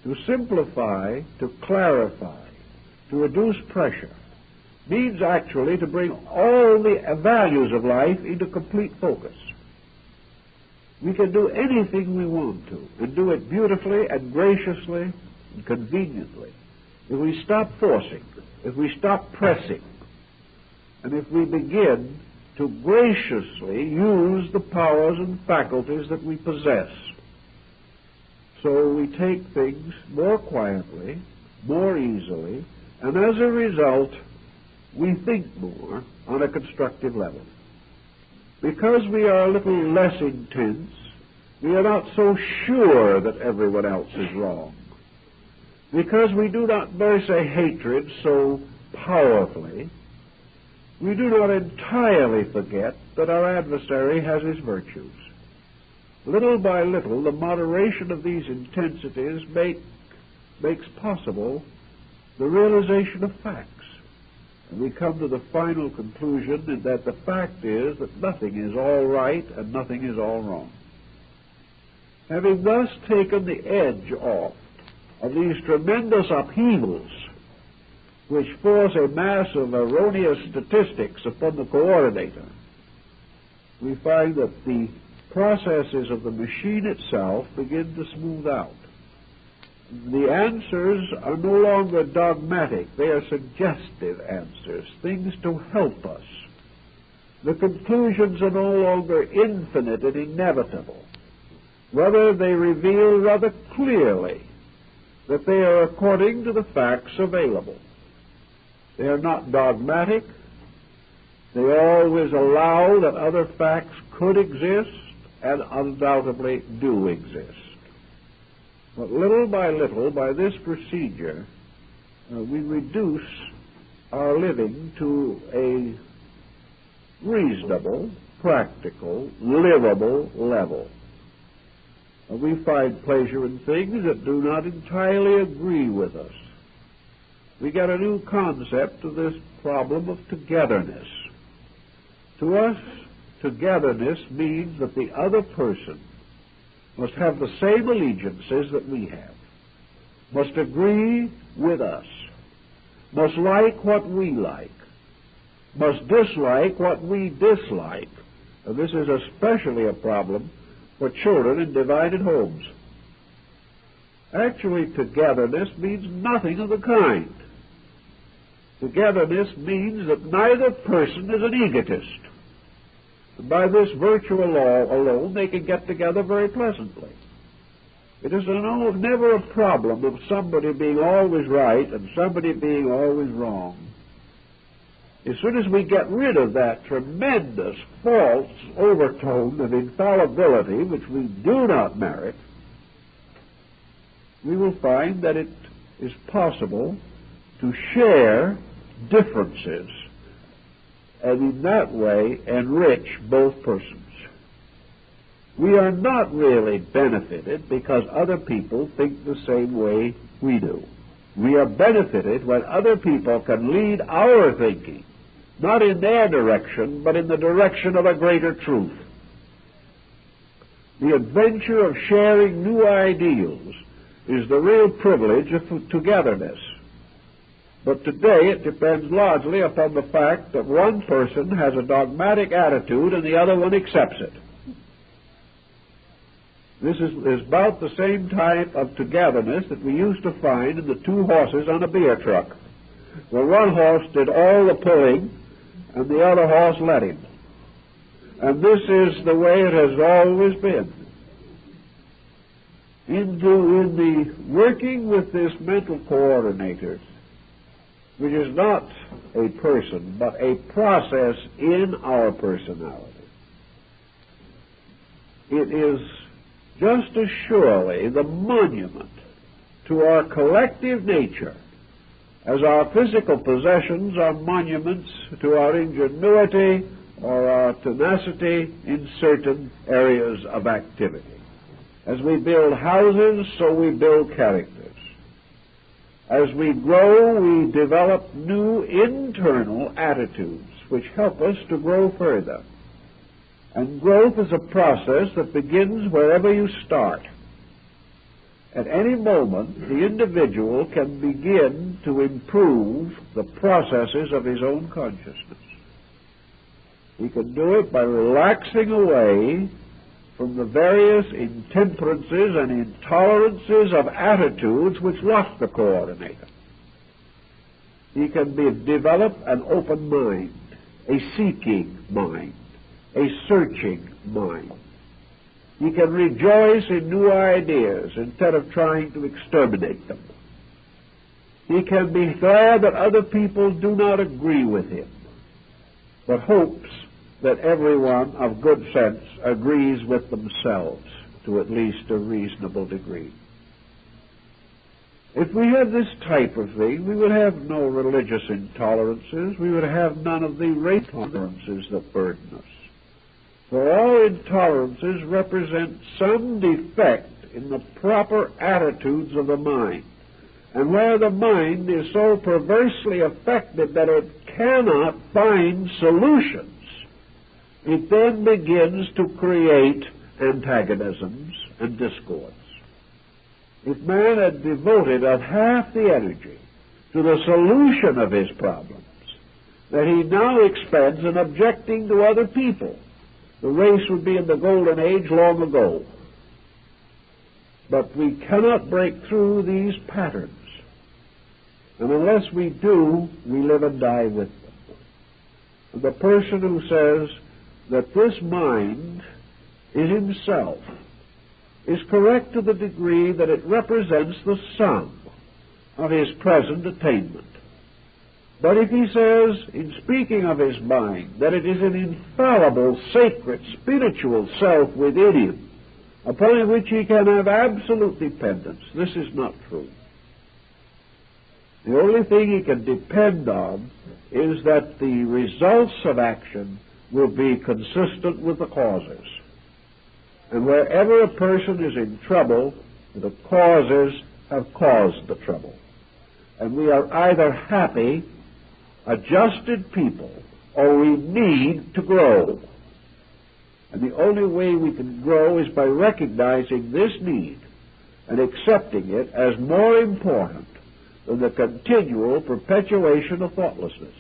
To simplify, to clarify, to reduce pressure, means actually to bring all the values of life into complete focus. We can do anything we want to, and do it beautifully and graciously and conveniently, if we stop forcing, if we stop pressing, and if we begin to graciously use the powers and faculties that we possess. So we take things more quietly, more easily, and as a result, we think more on a constructive level. Because we are a little less intense, we are not so sure that everyone else is wrong. Because we do not nurse a hatred so powerfully, we do not entirely forget that our adversary has his virtues. Little by little, the moderation of these intensities makes possible the realization of facts. And we come to the final conclusion that the fact is that nothing is all right and nothing is all wrong. Having thus taken the edge off of these tremendous upheavals which force a mass of erroneous statistics upon the coordinator, we find that the processes of the machine itself begin to smooth out. The answers are no longer dogmatic. They are suggestive answers, things to help us. The conclusions are no longer infinite and inevitable. Rather, they reveal rather clearly that they are according to the facts available. They are not dogmatic. They always allow that other facts could exist and undoubtedly do exist. But little by little, by this procedure, we reduce our living to a reasonable, practical, livable level. We find pleasure in things that do not entirely agree with us. We get a new concept of this problem of togetherness. To us, togetherness means that the other person must have the same allegiances that we have, must agree with us, must like what we like, must dislike what we dislike. And this is especially a problem for children in divided homes. Actually, togetherness means nothing of the kind. Togetherness means that neither person is an egotist. And by this virtual law alone, they can get together very pleasantly. It is never a problem of somebody being always right and somebody being always wrong. As soon as we get rid of that tremendous false overtone of infallibility, which we do not merit, we will find that it is possible to share differences and in that way enrich both persons. We are not really benefited because other people think the same way we do. We are benefited when other people can lead our thinking, not in their direction, but in the direction of a greater truth. The adventure of sharing new ideals is the real privilege of togetherness. But today it depends largely upon the fact that one person has a dogmatic attitude and the other one accepts it. This is about the same type of togetherness that we used to find in the two horses on a beer truck, where one horse did all the pulling and the other horse let him. And this is the way it has always been. In the working with this mental coordinator, which is not a person, but a process in our personality, it is just as surely the monument to our collective nature as our physical possessions are monuments to our ingenuity or our tenacity in certain areas of activity. As we build houses, so we build characters. As we grow, we develop new internal attitudes which help us to grow further. And growth is a process that begins wherever you start. At any moment, the individual can begin to improve the processes of his own consciousness. He can do it by relaxing away from the various intemperances and intolerances of attitudes which lock the coordinator. He can develop an open mind, a seeking mind, a searching mind. He can rejoice in new ideas instead of trying to exterminate them. He can be glad that other people do not agree with him, but hopes that everyone of good sense agrees with themselves to at least a reasonable degree. If we had this type of thing, we would have no religious intolerances. We would have none of the race intolerances that burden us. For all intolerances represent some defect in the proper attitudes of the mind. And where the mind is so perversely affected that it cannot find solutions, it then begins to create antagonisms and discords. If man had devoted of half the energy to the solution of his problems that he now expends in objecting to other people, the race would be in the golden age long ago. But we cannot break through these patterns. And unless we do, we live and die with them. And the person who says that this mind is himself is correct to the degree that it represents the sum of his present attainment. But if he says, in speaking of his mind, that it is an infallible, sacred, spiritual self within him, upon which he can have absolute dependence, this is not true. The only thing he can depend on is that the results of action will be consistent with the causes. And wherever a person is in trouble, the causes have caused the trouble. And we are either happy, adjusted people, or we need to grow. And the only way we can grow is by recognizing this need and accepting it as more important than the continual perpetuation of thoughtlessness.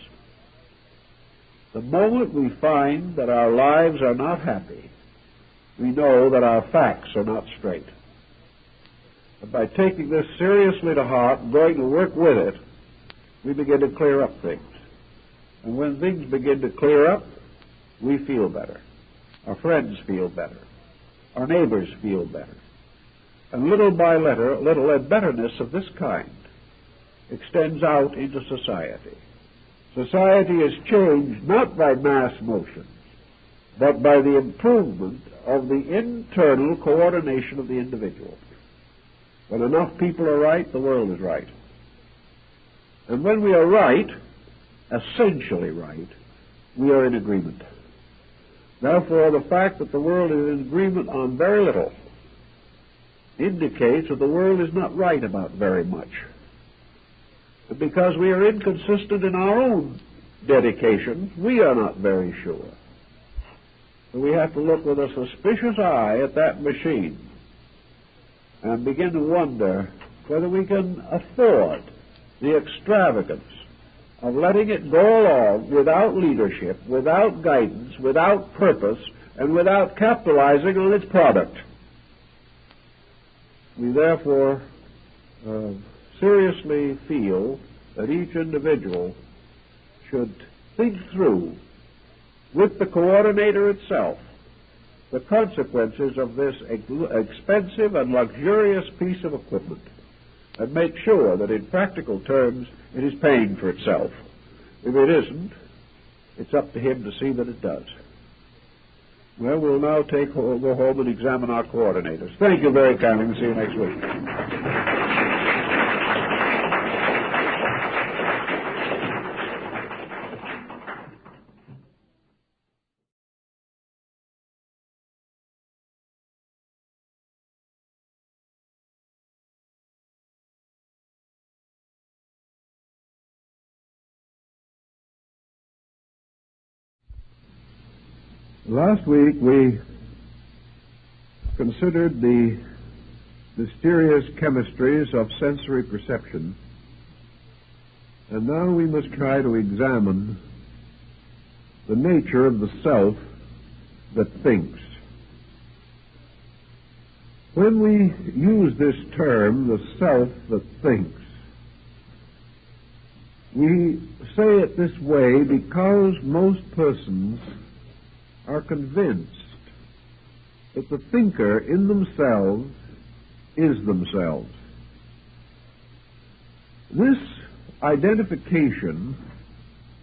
The moment we find that our lives are not happy, we know that our facts are not straight. And by taking this seriously to heart and going to work with it, we begin to clear up things. And when things begin to clear up, we feel better. Our friends feel better. Our neighbors feel better. And little by little, a betterness of this kind extends out into society. Society is changed not by mass motions, but by the improvement of the internal coordination of the individual. When enough people are right, the world is right. And when we are right, essentially right, we are in agreement. Therefore, the fact that the world is in agreement on very little indicates that the world is not right about very much. But because we are inconsistent in our own dedication, we are not very sure. So we have to look with a suspicious eye at that machine and begin to wonder whether we can afford the extravagance of letting it go along without leadership, without guidance, without purpose, and without capitalizing on its product. We therefore seriously feel that each individual should think through, with the coordinator itself, the consequences of this expensive and luxurious piece of equipment, and make sure that in practical terms it is paying for itself. If it isn't, it's up to him to see that it does. Well, we'll now go home and examine our coordinators. Thank you very kindly, and see you next week. Last week we considered the mysterious chemistries of sensory perception, and now we must try to examine the nature of the self that thinks. When we use this term, the self that thinks, we say it this way because most persons are convinced that the thinker in themselves is themselves. This identification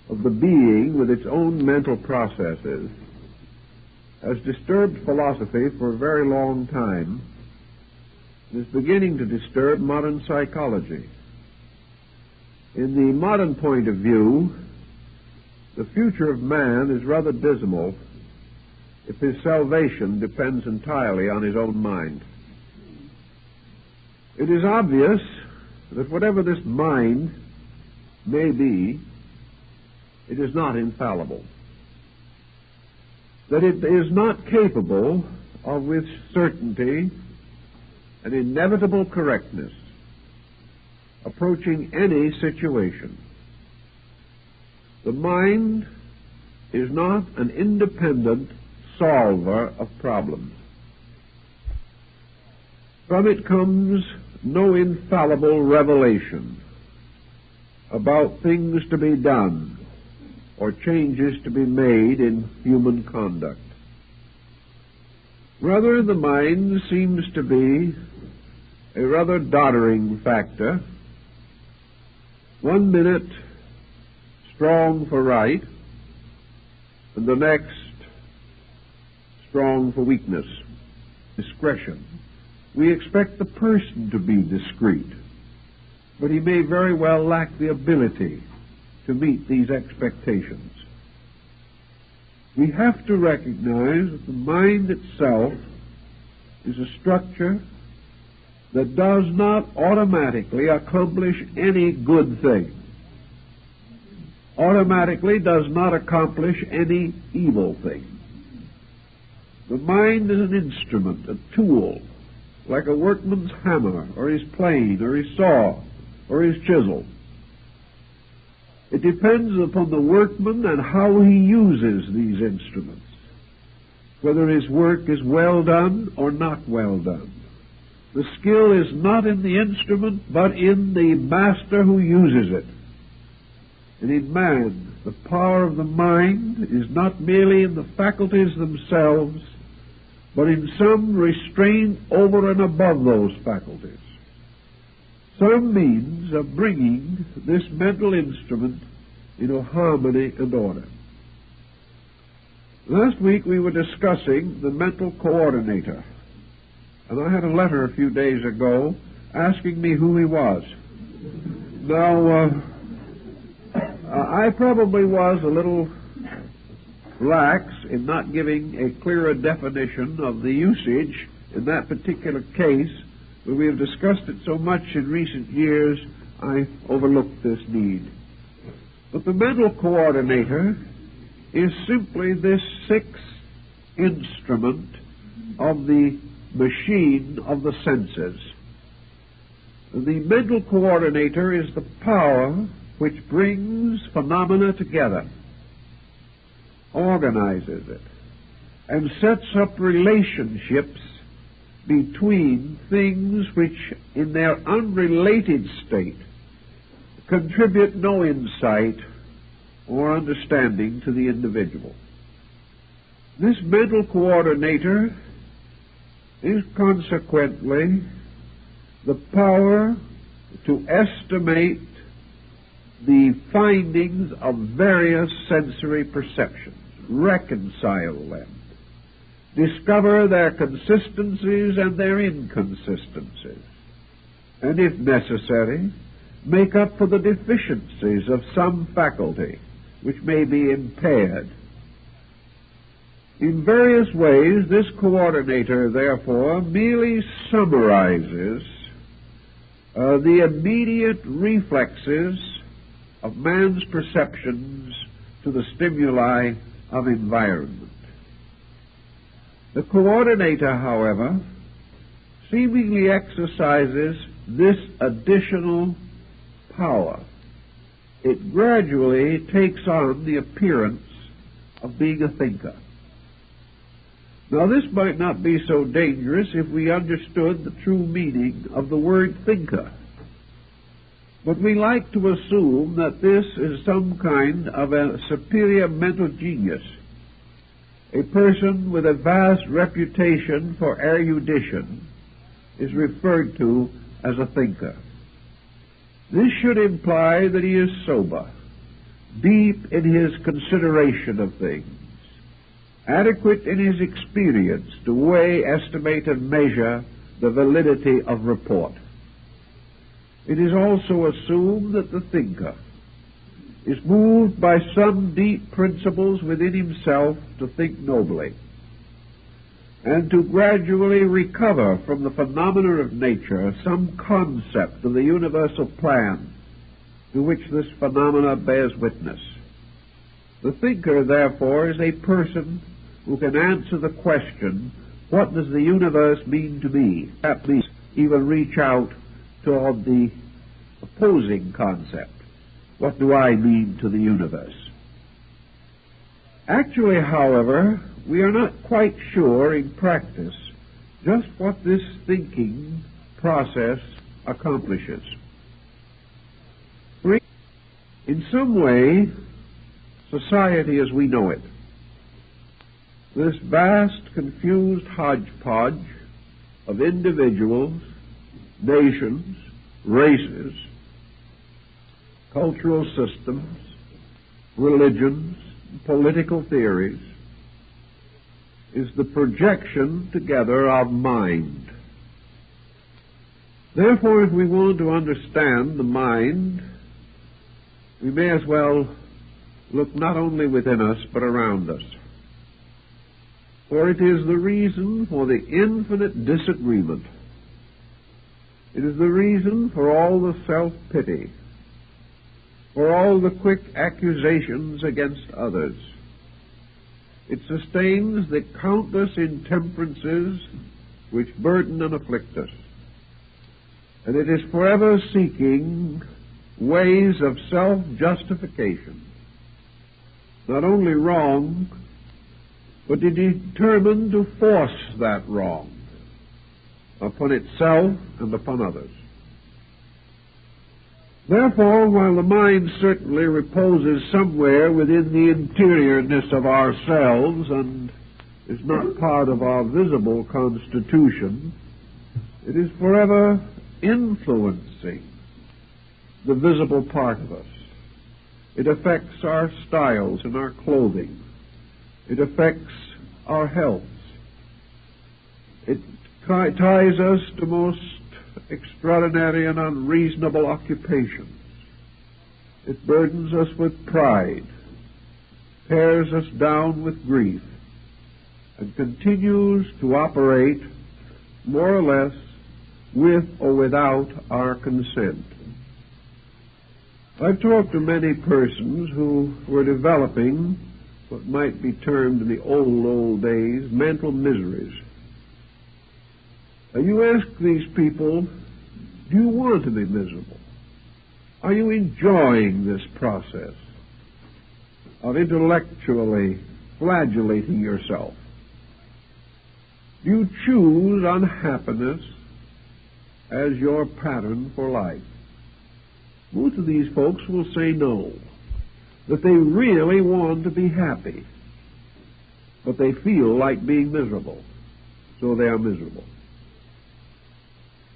of the being with its own mental processes has disturbed philosophy for a very long time and is beginning to disturb modern psychology. In the modern point of view, the future of man is rather dismal if his salvation depends entirely on his own mind. It is obvious that whatever this mind may be, it is not infallible, that it is not capable of, with certainty and inevitable correctness, approaching any situation. The mind is not an independent solver of problems. From it comes no infallible revelation about things to be done or changes to be made in human conduct. Rather, the mind seems to be a rather doddering factor, one minute strong for right, and the next strong for weakness, discretion. We expect the person to be discreet, but he may very well lack the ability to meet these expectations. We have to recognize that the mind itself is a structure that does not automatically accomplish any good thing, automatically does not accomplish any evil thing. The mind is an instrument, a tool, like a workman's hammer, or his plane, or his saw, or his chisel. It depends upon the workman and how he uses these instruments, whether his work is well done or not well done. The skill is not in the instrument, but in the master who uses it. And in man, the power of the mind is not merely in the faculties themselves, but in some restraint over and above those faculties, some means of bringing this mental instrument into harmony and order. Last week we were discussing the mental coordinator, and I had a letter a few days ago asking me who he was. Now, I probably was a little lax in not giving a clearer definition of the usage in that particular case, but we have discussed it so much in recent years, I overlooked this need. But the mental coordinator is simply this sixth instrument of the machine of the senses. The mental coordinator is the power which brings phenomena together, organizes it, and sets up relationships between things which, in their unrelated state, contribute no insight or understanding to the individual. This mental coordinator is consequently the power to estimate the findings of various sensory perceptions, reconcile them, discover their consistencies and their inconsistencies, and if necessary, make up for the deficiencies of some faculty which may be impaired. In various ways, this coordinator, therefore, merely summarizes the immediate reflexes of man's perceptions to the stimuli of environment. The coordinator, however, seemingly exercises this additional power. It gradually takes on the appearance of being a thinker. Now, this might not be so dangerous if we understood the true meaning of the word thinker. But we like to assume that this is some kind of a superior mental genius, a person with a vast reputation for erudition is referred to as a thinker. This should imply that he is sober, deep in his consideration of things, adequate in his experience to weigh, estimate, and measure the validity of report. It is also assumed that the thinker is moved by some deep principles within himself to think nobly, and to gradually recover from the phenomena of nature some concept of the universal plan to which this phenomena bears witness. The thinker, therefore, is a person who can answer the question, what does the universe mean to me? At least even reach out toward the opposing concept. What do I mean to the universe? Actually, however, we are not quite sure in practice just what this thinking process accomplishes. In some way, society as we know it, this vast, confused hodgepodge of individuals, nations, races, cultural systems, religions, political theories, is the projection together of mind. Therefore, if we want to understand the mind, we may as well look not only within us, but around us. For it is the reason for the infinite disagreement. It is the reason for all the self-pity, for all the quick accusations against others. It sustains the countless intemperances which burden and afflict us. And it is forever seeking ways of self-justification, not only wrong, but it is determined to force that wrong upon itself and upon others. Therefore, while the mind certainly reposes somewhere within the interiorness of ourselves and is not part of our visible constitution, it is forever influencing the visible part of us. It affects our styles and our clothing. It affects our health. It ties us to most extraordinary and unreasonable occupations. It burdens us with pride, tears us down with grief, and continues to operate more or less with or without our consent. I've talked to many persons who were developing what might be termed in the old days mental miseries. You ask these people, do you want to be miserable? Are you enjoying this process of intellectually flagellating yourself? Do you choose unhappiness as your pattern for life? Most of these folks will say no, that they really want to be happy, but they feel like being miserable, so they are miserable.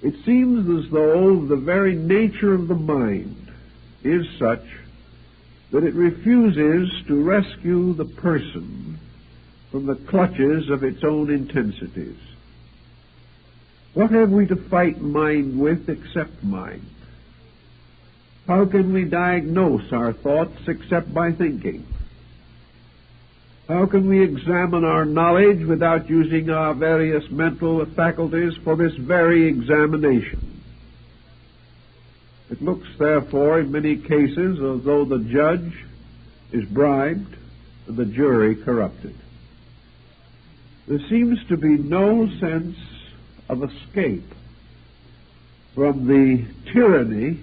It seems as though the very nature of the mind is such that it refuses to rescue the person from the clutches of its own intensities. What have we to fight mind with except mind? How can we diagnose our thoughts except by thinking? How can we examine our knowledge without using our various mental faculties for this very examination? It looks, therefore, in many cases as though the judge is bribed and the jury corrupted. There seems to be no sense of escape from the tyranny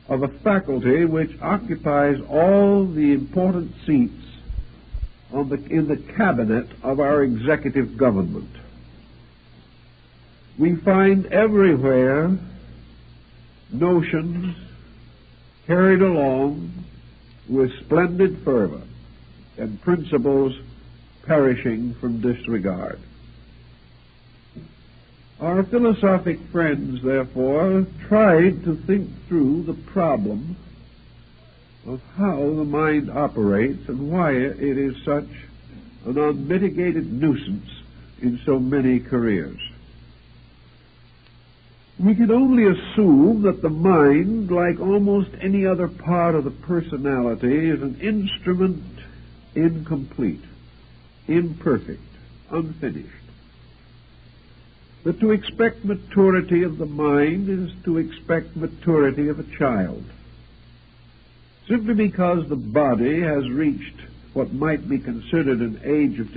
of a faculty which occupies all the important seats in the cabinet of our executive government. We find everywhere notions carried along with splendid fervor and principles perishing from disregard. Our philosophic friends, therefore, tried to think through the problem of how the mind operates and why it is such an unmitigated nuisance in so many careers. We can only assume that the mind, like almost any other part of the personality, is an instrument incomplete, imperfect, unfinished. That to expect maturity of the mind is to expect maturity of a child. Simply because the body has reached what might be considered an age of